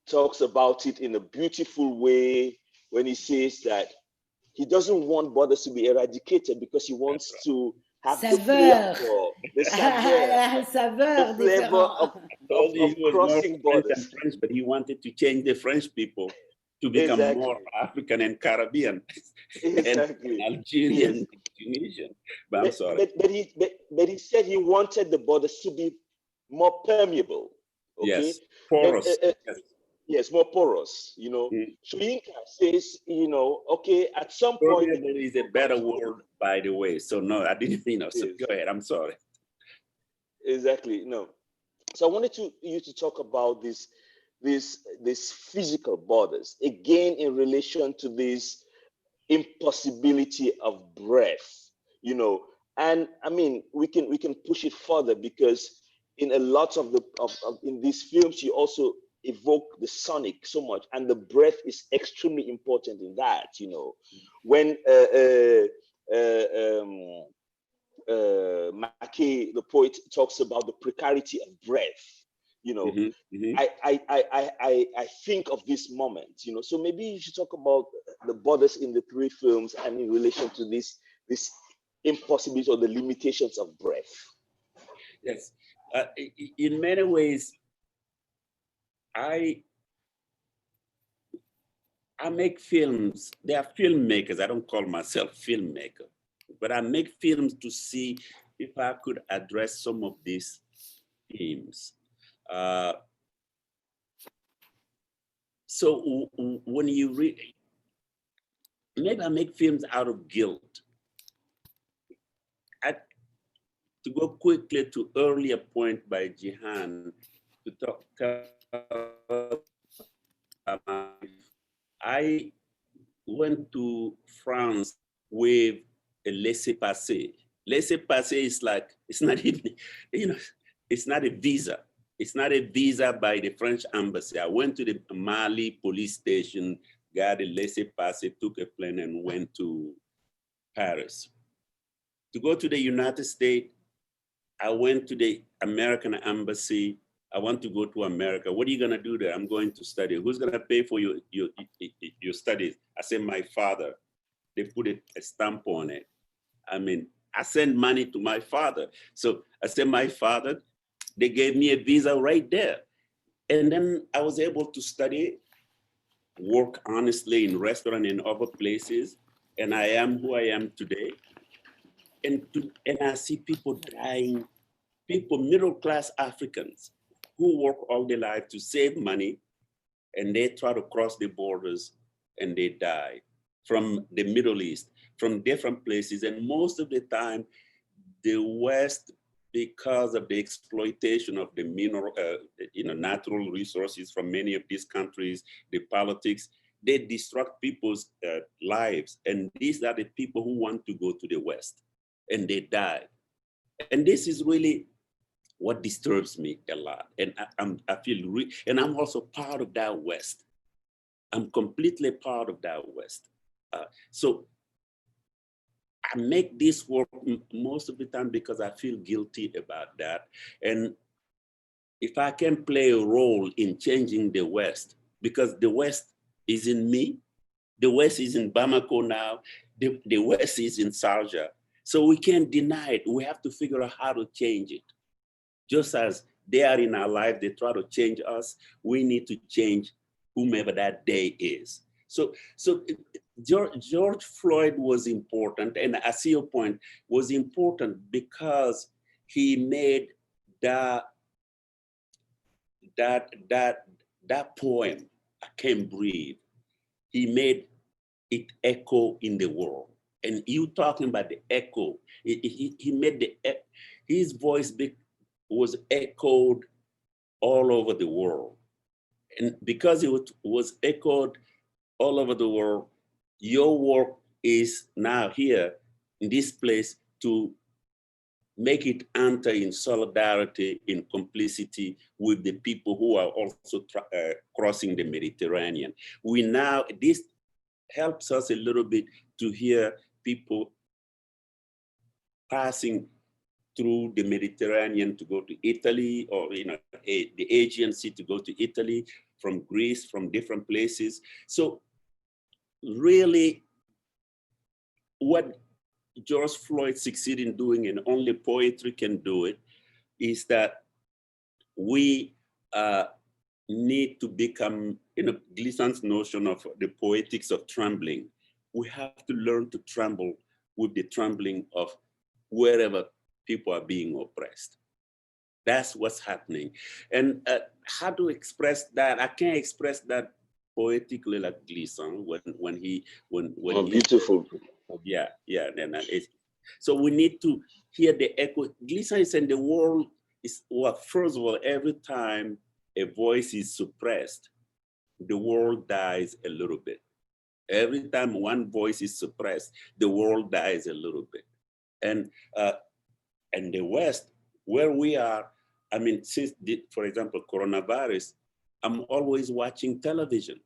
[SPEAKER 2] talks about it in a beautiful way when he says that he doesn't want borders to be eradicated because he wants to have the flavor, the saveur, the flavor of crossing borders.
[SPEAKER 1] French, but he wanted to change the French people to become more African and Caribbean, and Algerian, Tunisian. But I'm sorry.
[SPEAKER 2] But he said he wanted the borders to be more permeable. Okay?
[SPEAKER 1] Yes, porous.
[SPEAKER 2] Yes, more porous, you know. Soyinka says, you know, okay, at some point.
[SPEAKER 1] There is a better word, by the way. So no, I didn't, you know, so go ahead, I'm sorry.
[SPEAKER 2] Exactly, no. So I wanted you to talk about this physical borders, again, in relation to this impossibility of breath, you know. And I mean, we can push it further because in a lot of in these films, you also evoke the sonic so much, and the breath is extremely important in that, you know. When Mackay, the poet, talks about the precarity of breath, you know, I think of this moment, you know. So maybe you should talk about the borders in the 3 films and in relation to this impossibility or the limitations of breath.
[SPEAKER 1] Yes, in many ways, I make films. They are filmmakers. I don't call myself filmmaker, but I make films to see if I could address some of these themes. So when you read, maybe I make films out of guilt. To go quickly to earlier point by Jihan, to talk I went to France with a laissez-passer. Laissez-passer is like, it's not even, you know, it's not a visa. It's not a visa by the French embassy. I went to the Mali police station, got a laissez-passer, took a plane and went to Paris. To go to the United States, I went to the American embassy. I want to go to America. What are you gonna do there? I'm going to study. Who's gonna pay for your studies? I said, my father. They put a stamp on it. I mean, I sent money to my father. So I said, my father, they gave me a visa right there. And then I was able to study, work honestly in restaurant and other places. And I am who I am today. And I see people dying, people, middle-class Africans who work all their life to save money, and they try to cross the borders and they die from the Middle East, from different places. And most of the time, the West, because of the exploitation of the mineral, natural resources from many of these countries, the politics, they destruct people's lives. And these are the people who want to go to the West, and they die. And this is really what disturbs me a lot. And I feel, and I'm also part of that West. I'm completely part of that West. So I make this work most of the time because I feel guilty about that. And if I can play a role in changing the West, because the West is in me, the West is in Bamako now, the West is in Sharjah. So we can't deny it. We have to figure out how to change it. Just as they are in our life, they try to change us, we need to change whomever that day is. So George Floyd was important, and I see your point, was important because he made that poem, I Can't Breathe, he made it echo in the world. And you talking about the echo, he made his voice was echoed all over the world. And because it was echoed all over the world, your work is now here in this place to make it enter in solidarity, in complicity with the people who are also crossing the Mediterranean. This helps us a little bit to hear people passing through the Mediterranean to go to Italy, or the Aegean Sea to go to Italy, from Greece, from different places. So really, what George Floyd succeeded in doing, and only poetry can do it, is that we need to become, Gleason's notion of the poetics of trembling. We have to learn to tremble with the trembling of wherever people are being oppressed. That's what's happening. And how to express that? I can't express that poetically like Gleason when he
[SPEAKER 2] beautiful.
[SPEAKER 1] Yeah. Then so we need to hear the echo. Gleason is in the world is, well, first of all, every time a voice is suppressed, the world dies a little bit. Every time one voice is suppressed, the world dies a little bit. And the West, where we are, I mean, since, for example, coronavirus, I'm always watching television.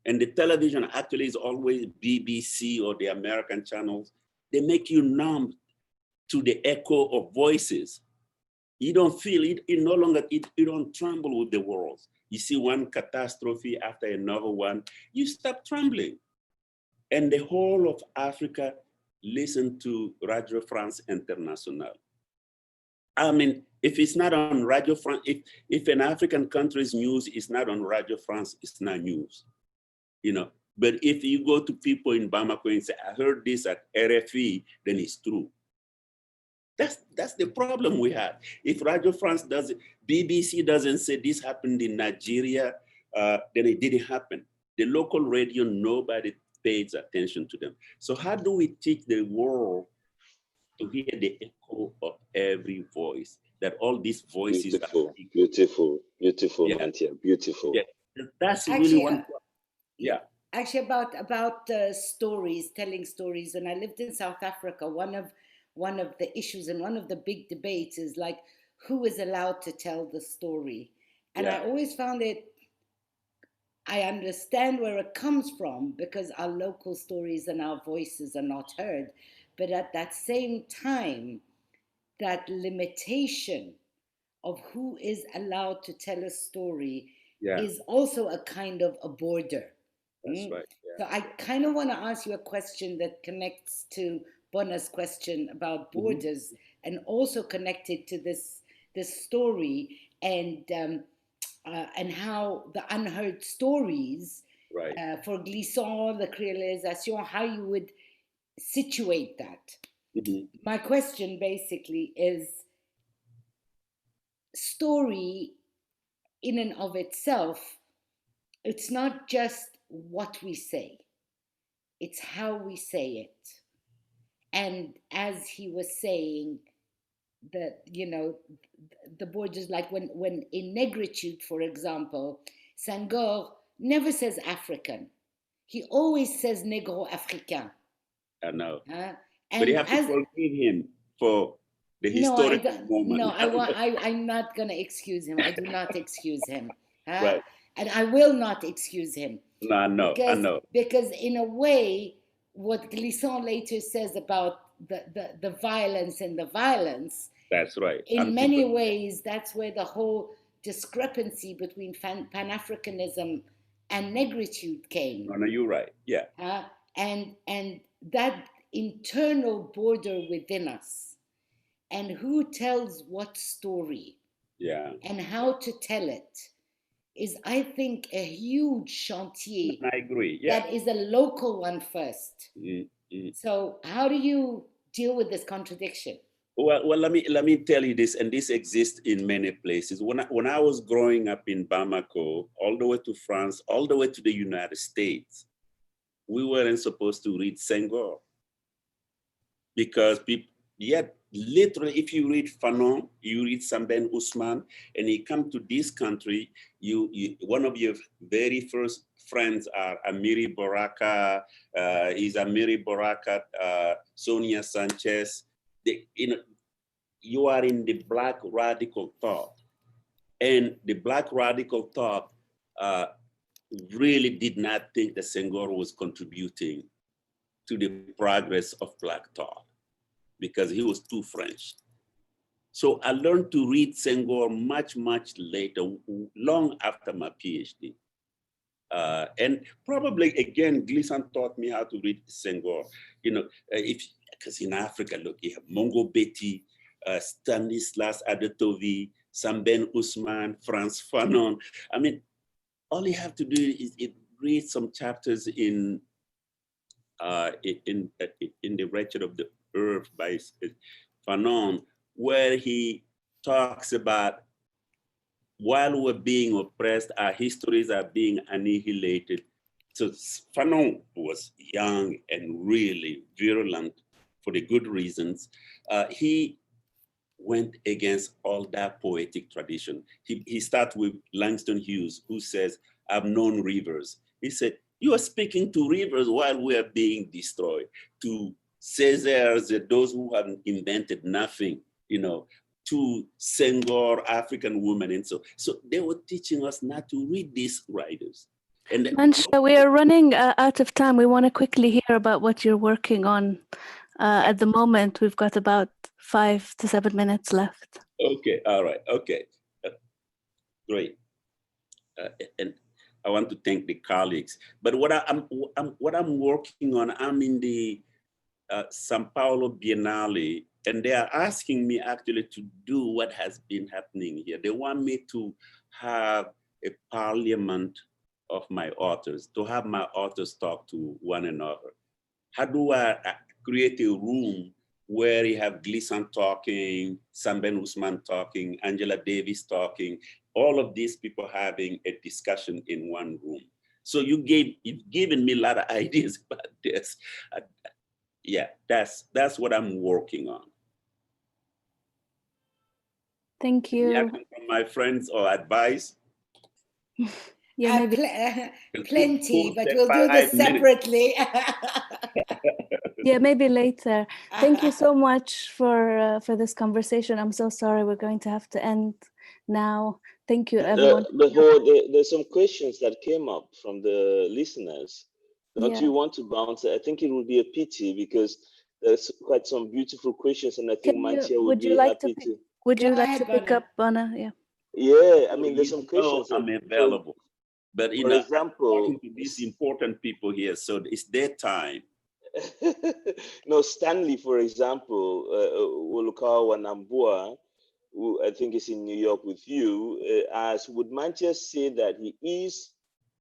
[SPEAKER 1] And the television actually is always BBC or the American channels. They make you numb to the echo of voices. You don't feel it, you don't tremble with the world. You see one catastrophe after another one, you stop trembling. And the whole of Africa listen to Radio France Internationale. I mean, if it's not on Radio France, if an African country's news is not on Radio France, it's not news, But if you go to people in Bamako and say, I heard this at RFE, then it's true. That's the problem we have. If Radio France doesn't, BBC doesn't say this happened in Nigeria, then it didn't happen. The local radio, nobody pays attention to them. So how do we teach the world to hear the echo of every voice, that all these voices
[SPEAKER 2] beautiful,
[SPEAKER 1] yeah.
[SPEAKER 2] Manthia, beautiful.
[SPEAKER 1] Yeah. That's really one. Yeah.
[SPEAKER 3] Actually, about stories, telling stories. When I lived in South Africa, one of the issues and one of the big debates is like, who is allowed to tell the story? And I always found it, I understand where it comes from, because our local stories and our voices are not heard. But at that same time, that limitation of who is allowed to tell a story is also a kind of a border.
[SPEAKER 1] That's right. Yeah.
[SPEAKER 3] So I kind of want to ask you a question that connects to Bona's question about borders, and also connected to this story and how the unheard stories, for Gleason, the creolisation, how you would situate that. My question basically is, story in and of itself, it's not just what we say, it's how we say it. And as he was saying, that, the borders, like when in Negritude, for example, Senghor never says African. He always says Negro-Africain.
[SPEAKER 1] I know. But you have to forgive him for the historical moment.
[SPEAKER 3] No, I'm not going to excuse him. I do not excuse him.
[SPEAKER 1] Right.
[SPEAKER 3] And I will not excuse him.
[SPEAKER 1] No, I know.
[SPEAKER 3] Because in a way, what Gleason later says about the violence and the violence,
[SPEAKER 1] that's right.
[SPEAKER 3] In many ways, that's where the whole discrepancy between Pan-Africanism and Negritude came.
[SPEAKER 1] No, you're right. Yeah.
[SPEAKER 3] And that internal border within us, and who tells what story, and how to tell it, is, I think, a huge chantier.
[SPEAKER 1] I agree. Yeah.
[SPEAKER 3] That is a local one first. So how do you deal with this contradiction?
[SPEAKER 1] Well, let me tell you this, and this exists in many places. When I was growing up in Bamako, all the way to France, all the way to the United States, we weren't supposed to read Senghor, because Yet, literally, if you read Fanon, you read Samben Usman, and you come to this country, one of your very first friends are Amiri Baraka, Amiri Baraka, Sonia Sanchez. You are in the Black radical thought. And the Black radical thought really did not think that Senghor was contributing to the progress of Black thought, because he was too French. So I learned to read Senghor much, much later, long after my PhD. And probably, again, Gleason taught me how to read Senghor. Because in Africa, look, you have Mongo Betty, Stanislas Adetovi, Samben Usman, Frantz Fanon. I mean, all you have to do is read some chapters in the Wretched of the Earth by Fanon, where he talks about, while we're being oppressed, our histories are being annihilated. So Fanon was young and really virulent for the good reasons. He went against all that poetic tradition. He starts with Langston Hughes, who says, I've known rivers. He said, you are speaking to rivers while we are being destroyed, to Caesars, those who have invented nothing, to Senghor, African women, and so they were teaching us not to read these writers. And
[SPEAKER 4] Manthia, we are running out of time. We want to quickly hear about what you're working on. At the moment, we've got about 5 to 7 minutes left.
[SPEAKER 1] Okay, all right, okay, great. And I want to thank the colleagues. But what I'm working on, I'm in the Sao Paulo Biennale, and they are asking me actually to do what has been happening here. They want me to have a parliament of my authors, to have my authors talk to one another. How do I create a room where you have Gleason talking, Samben Usman talking, Angela Davis talking, all of these people having a discussion in one room? So you've given me a lot of ideas about this. Yeah, that's what I'm working on.
[SPEAKER 4] Thank you.
[SPEAKER 1] Yeah, from my friends or advice.
[SPEAKER 4] Yeah, maybe.
[SPEAKER 3] Plenty, but we'll do this separately.
[SPEAKER 4] Yeah, maybe later. Thank you so much for this conversation. I'm so sorry we're going to have to end now. Thank you, everyone.
[SPEAKER 2] There's some questions that came up from the listeners. Don't you want to bounce? I think it would be a pity because there's quite some beautiful questions, and I think Manthia would be happy to.
[SPEAKER 4] Would you like to pick up on a,
[SPEAKER 2] Yeah, I mean, there's some questions.
[SPEAKER 1] I'm available. But
[SPEAKER 2] for example,
[SPEAKER 1] I'm talking to these important people here, so it's their time.
[SPEAKER 2] No, Stanley, for example, Wolukawa Nambua, who I think is in New York with you, as would Manthia say that he is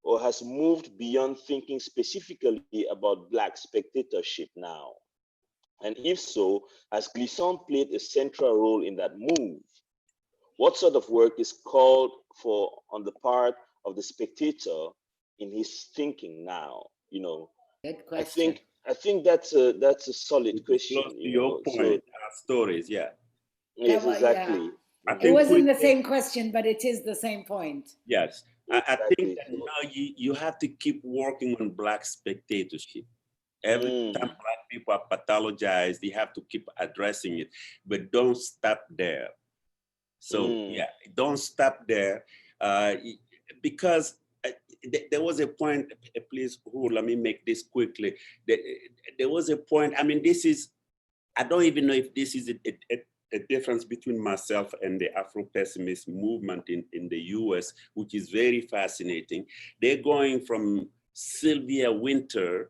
[SPEAKER 2] or has moved beyond thinking specifically about Black spectatorship now? And if so, has Gleason played a central role in that move? What sort of work is called for on the part of the spectator in his thinking now?
[SPEAKER 3] Good question.
[SPEAKER 2] I think that's a solid question.
[SPEAKER 1] Close to your point, stories, yeah.
[SPEAKER 2] Yes, exactly.
[SPEAKER 3] Yeah. It wasn't the same question, but it is the same point.
[SPEAKER 1] Yes, I think that now you have to keep working on Black spectatorship. Every time Black people are pathologized, you have to keep addressing it, but don't stop there. So yeah, don't stop there, because there was a point, please, let me make this quickly. There was a point, I mean, I don't even know if this is a difference between myself and the Afro-pessimist movement in the US, which is very fascinating. They're going from Sylvia Winter's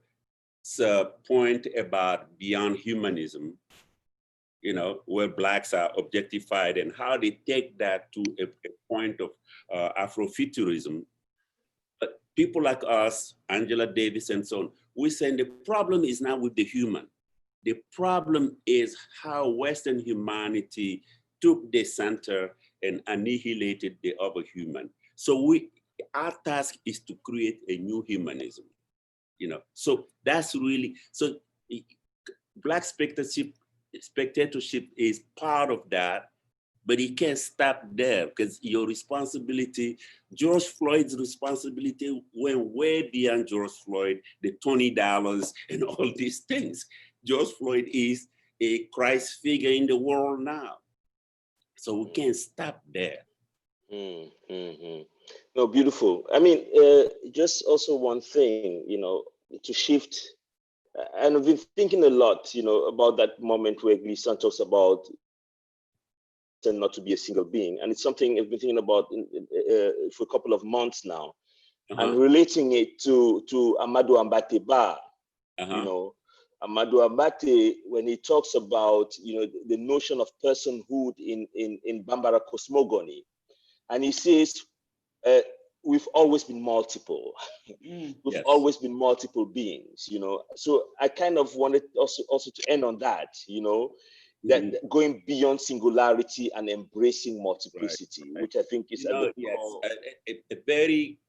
[SPEAKER 1] point about beyond humanism, where Blacks are objectified, and how they take that to a point of Afrofuturism. But people like us, Angela Davis and so on, we're saying the problem is not with the human. The problem is how Western humanity took the center and annihilated the other human. So our task is to create a new humanism, So that's really, so Black spectatorship spectatorship is part of that, but it can't stop there because your responsibility, George Floyd's responsibility went way beyond George Floyd, the $20 and all these things. George Floyd is a Christ figure in the world now. So we can't stop there.
[SPEAKER 2] No, beautiful. I mean, just also one thing, you know, to shift, and I've been thinking a lot, you know, about that moment where Glissant talks about and not to be a single being. And it's something I've been thinking about for a couple of months now, and relating it to Amadou Ambate Ba, you know, Amadou Ambate, when he talks about, you know, the notion of personhood in Bambara cosmogony, and he says, we've always been multiple. We've always been multiple beings, you know. So I kind of wanted also to end on that, you know, that going beyond singularity and embracing multiplicity, which I think is
[SPEAKER 1] a very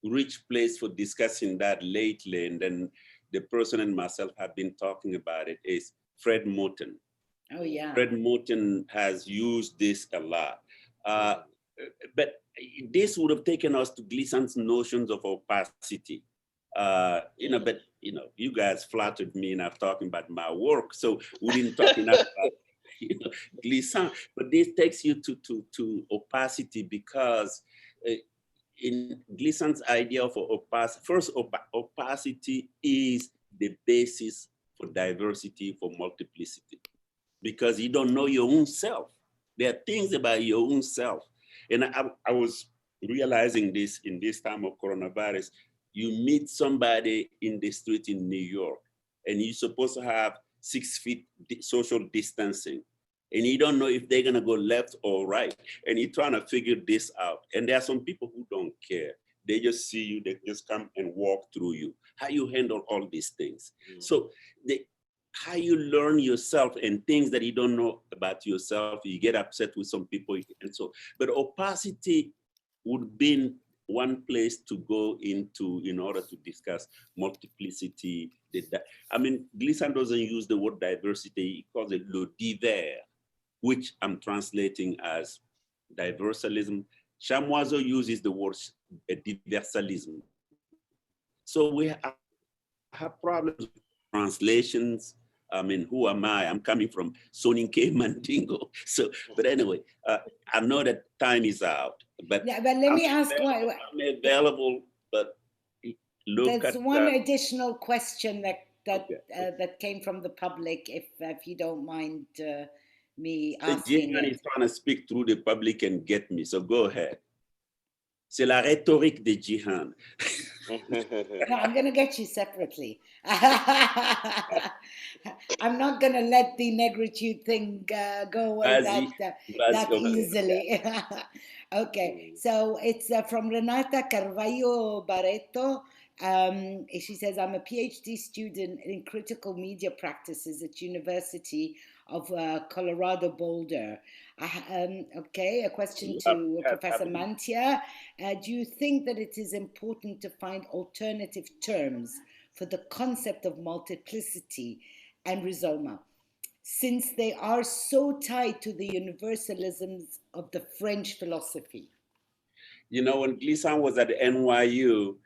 [SPEAKER 1] rich place for discussing that lately. And then the person and myself have been talking about it is Fred Moten.
[SPEAKER 3] Oh, yeah.
[SPEAKER 1] Fred Moten has used this a lot. But this would have taken us to Glissant's notions of opacity. You know, but you know, you guys flattered me enough talking about my work, so we didn't talk enough about, you know, Glissant. But this takes you to opacity because in Glissant's idea of opacity, first, opacity is the basis for diversity, for multiplicity, because you don't know your own self. There are things about your own self. And I was realizing this in this time of coronavirus. You meet somebody in the street in New York, and you're supposed to have 6 feet social distancing, and you don't know if they're gonna go left or right, and you're trying to figure this out. And there are some people who don't care. They just see you, they just come and walk through you. How you handle all these things. So how you learn yourself and things that you don't know about yourself, you get upset with some people, and so, but opacity would be one place to go into in order to discuss multiplicity. I mean, Glissant doesn't use the word diversity, he calls it le divers, which I'm translating as diversalism. Chamoiseau uses the word diversalism. So we have problems with translations. I mean, who am I? I'm coming from Soninke Mandingo. So, but anyway, I know that time is out. But
[SPEAKER 3] yeah, but let me ask
[SPEAKER 1] why I'm available. But look,
[SPEAKER 3] there's one additional question that came from the public, if you don't mind me asking.
[SPEAKER 1] Jihan is trying to speak through the public and get me. So go ahead. C'est la rhétorique de Jihan.
[SPEAKER 3] No, I'm going to get you separately. I'm not going to let the negritude thing go away that easily. Okay, so it's from Renata Carvalho Barreto. She says, I'm a PhD student in critical media practices at University of Colorado Boulder. Okay, a question to Professor Manthia. Do you think that it is important to find alternative terms for the concept of multiplicity and rhizoma, since they are so tied to the universalisms of the French philosophy?
[SPEAKER 1] You know, when Glissant was at NYU,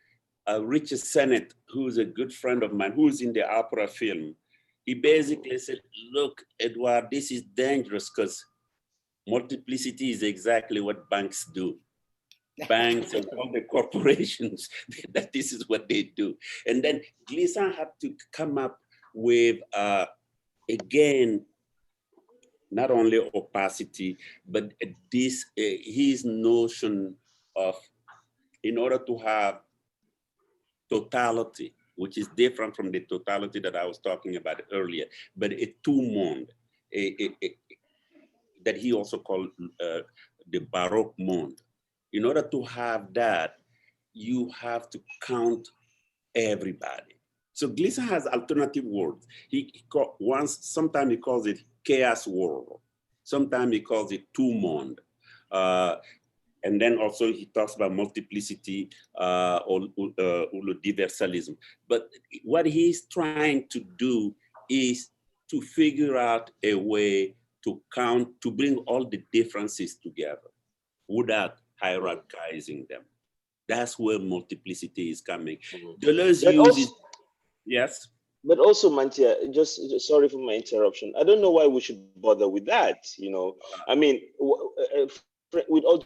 [SPEAKER 1] Richard Sennett, who's a good friend of mine, who's in the opera film, he basically said, look, Edward, this is dangerous because multiplicity is exactly what banks do. Banks and all the corporations, that this is what they do. And then Glissant had to come up with, again, not only opacity, but this his notion of, in order to have totality, which is different from the totality that I was talking about earlier, but a tout-monde, that he also called the Baroque monde. In order to have that, you have to count everybody. So Glissant has alternative words. Sometimes he calls it chaos world. Sometimes he calls it tout-monde. And then also he talks about multiplicity or diversalism. But what he's trying to do is to figure out a way to bring all the differences together without hierarchizing them. That's where multiplicity is coming. Deleuze uses, yes?
[SPEAKER 2] But also, Manthia, just sorry for my interruption. I don't know why we should bother with that. You know, I mean, with all.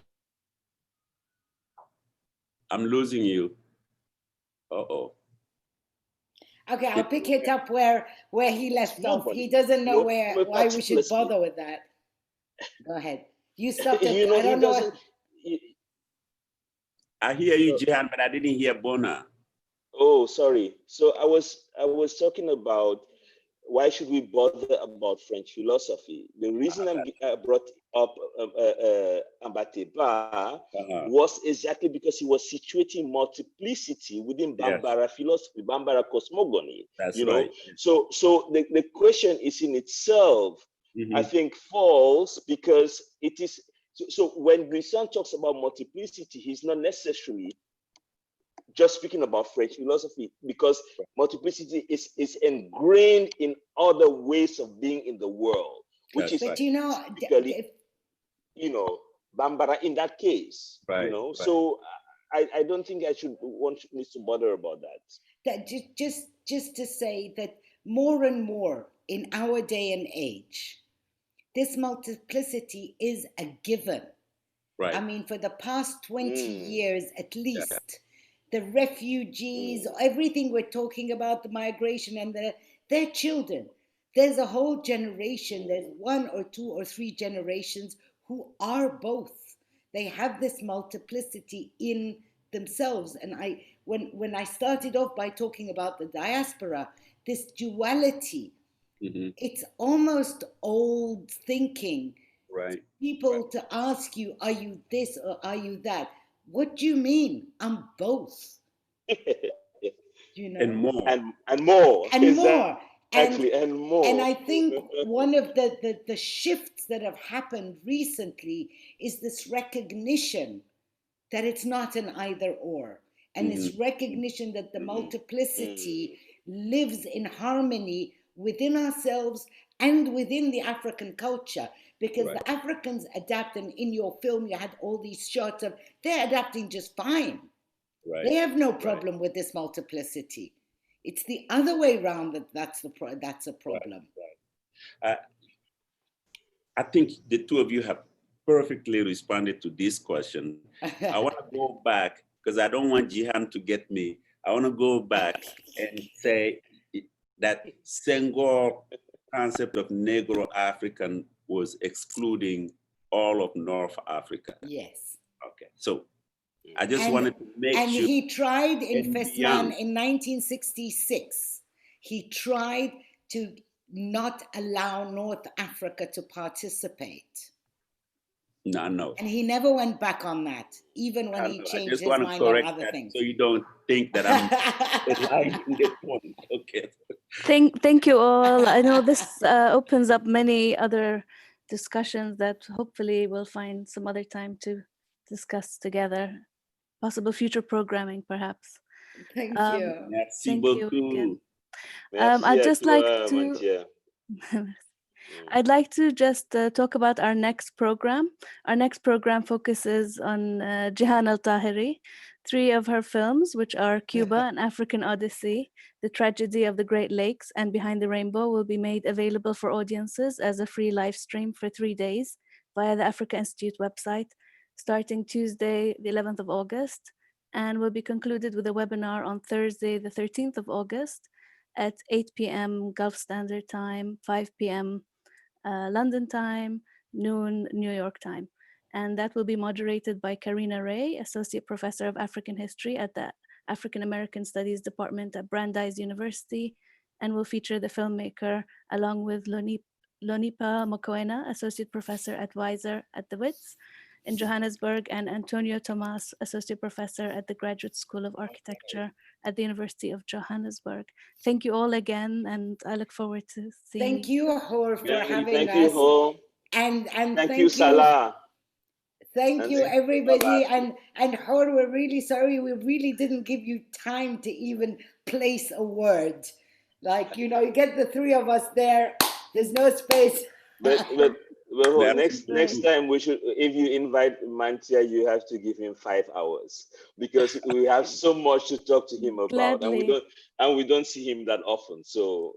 [SPEAKER 1] I'm losing you. Uh-oh.
[SPEAKER 3] Okay, I'll pick it up where he left off.
[SPEAKER 2] Nobody.
[SPEAKER 3] He doesn't know why we should
[SPEAKER 2] particular
[SPEAKER 3] bother with that. Go ahead. You stopped at,
[SPEAKER 2] You know,
[SPEAKER 3] I don't
[SPEAKER 2] he
[SPEAKER 3] know.
[SPEAKER 2] doesn't.
[SPEAKER 1] I hear you, Jihan, but I didn't hear Bona.
[SPEAKER 2] Oh, sorry. So I was talking about why should we bother about French philosophy? The reason I brought up Ambateba was exactly because he was situating multiplicity within Bambara philosophy, Bambara cosmogony.
[SPEAKER 1] That's
[SPEAKER 2] you know,
[SPEAKER 1] right.
[SPEAKER 2] so the question is in itself, I think, false because it is. So when Glissant talks about multiplicity, he's not necessarily just speaking about French philosophy, because multiplicity is ingrained in other ways of being in the world, which is typically, Bambara in that case.
[SPEAKER 1] Right.
[SPEAKER 2] So I don't think one needs to bother about that.
[SPEAKER 3] Just to say that more and more in our day and age, this multiplicity is a given.
[SPEAKER 1] Right.
[SPEAKER 3] I mean, for the past 20 years at least, the refugees, everything we're talking about, the migration and their children. There's a whole generation, there's 1 or 2 or 3 generations who are both. They have this multiplicity in themselves. And when I started off by talking about the diaspora, this duality, it's almost old thinking.
[SPEAKER 1] Right.
[SPEAKER 3] People to ask you, are you this or are you that? What do you mean? I'm both. You know,
[SPEAKER 2] and more.
[SPEAKER 3] And more.
[SPEAKER 2] And more.
[SPEAKER 3] And I think one of the shifts that have happened recently is this recognition that it's not an either or. And this recognition that the multiplicity lives in harmony within ourselves and within the African culture. Because the Africans adapt, and in your film you had all these shots of, they're adapting just fine. Right. They have no problem with this multiplicity. It's the other way around that's a problem.
[SPEAKER 1] Right. I think the two of you have perfectly responded to this question. I want to go back because I don't want Jihan to get me. I want to go back and say that Senghor concept of Negro African was excluding all of North Africa.
[SPEAKER 3] Yes.
[SPEAKER 1] Okay. So I just wanted to make sure.
[SPEAKER 3] And he tried in Feslan in 1966. He tried to not allow North Africa to participate.
[SPEAKER 1] No.
[SPEAKER 3] And he never went back on that, even when he changed his mind on other things.
[SPEAKER 1] So you don't think that I'm lying in the point. Okay.
[SPEAKER 4] Thank you all. I know this opens up many other discussions that hopefully we'll find some other time to discuss together. Possible future programming, perhaps.
[SPEAKER 3] Thank you.
[SPEAKER 1] Merci beaucoup.
[SPEAKER 4] You I'd just like to. I'd like to just talk about our next program. Our next program focuses on Jihan Al-Tahiri, 3 of her films, which are Cuba, An African Odyssey, The Tragedy of the Great Lakes, and Behind the Rainbow, will be made available for audiences as a free live stream for 3 days via the Africa Institute website, starting Tuesday, the 11th of August, and will be concluded with a webinar on Thursday, the 13th of August at 8 p.m. Gulf Standard Time, 5 p.m. London time, noon New York time. And that will be moderated by Karina Ray, Associate Professor of African History at the African American Studies Department at Brandeis University, and will feature the filmmaker along with Lonipa Mokoena, Associate Professor at Weiser at the Wits in Johannesburg, and Antonio Tomas, Associate Professor at the Graduate School of Architecture at the University of Johannesburg. Thank you all again, and I look forward to seeing you.
[SPEAKER 3] Thank you, Hor, for having us.
[SPEAKER 2] Thank you, Hor.
[SPEAKER 3] And
[SPEAKER 2] thank you, Salah.
[SPEAKER 3] Thank you, everybody. And Hor, we're really sorry. We really didn't give you time to even place a word. Like, you know, you get the 3 of us there, There's no space.
[SPEAKER 2] But
[SPEAKER 1] Yeah.
[SPEAKER 2] next time we should, if you invite Manthia, you have to give him 5 hours, because we have so much to talk to him about,
[SPEAKER 4] Gladly.
[SPEAKER 2] and we don't see him that often. So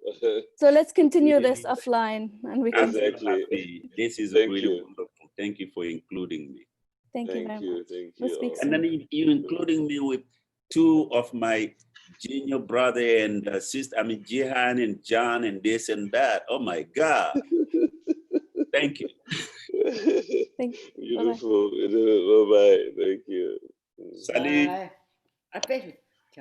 [SPEAKER 4] So let's continue this offline, and we can.
[SPEAKER 2] Exactly.
[SPEAKER 1] This is
[SPEAKER 2] Thank
[SPEAKER 1] really
[SPEAKER 2] you.
[SPEAKER 1] wonderful. Thank you for including me.
[SPEAKER 4] Thank you very much.
[SPEAKER 2] Thank
[SPEAKER 4] We'll
[SPEAKER 2] you.
[SPEAKER 4] speak
[SPEAKER 1] And
[SPEAKER 4] soon.
[SPEAKER 1] then you including me with two of my junior brother and sister, I mean, Jihan and John and this and that. Oh my God. Thank you.
[SPEAKER 4] Thank you.
[SPEAKER 2] Beautiful. Bye-bye. Thank you.
[SPEAKER 1] Salut.
[SPEAKER 3] Bye. I bet.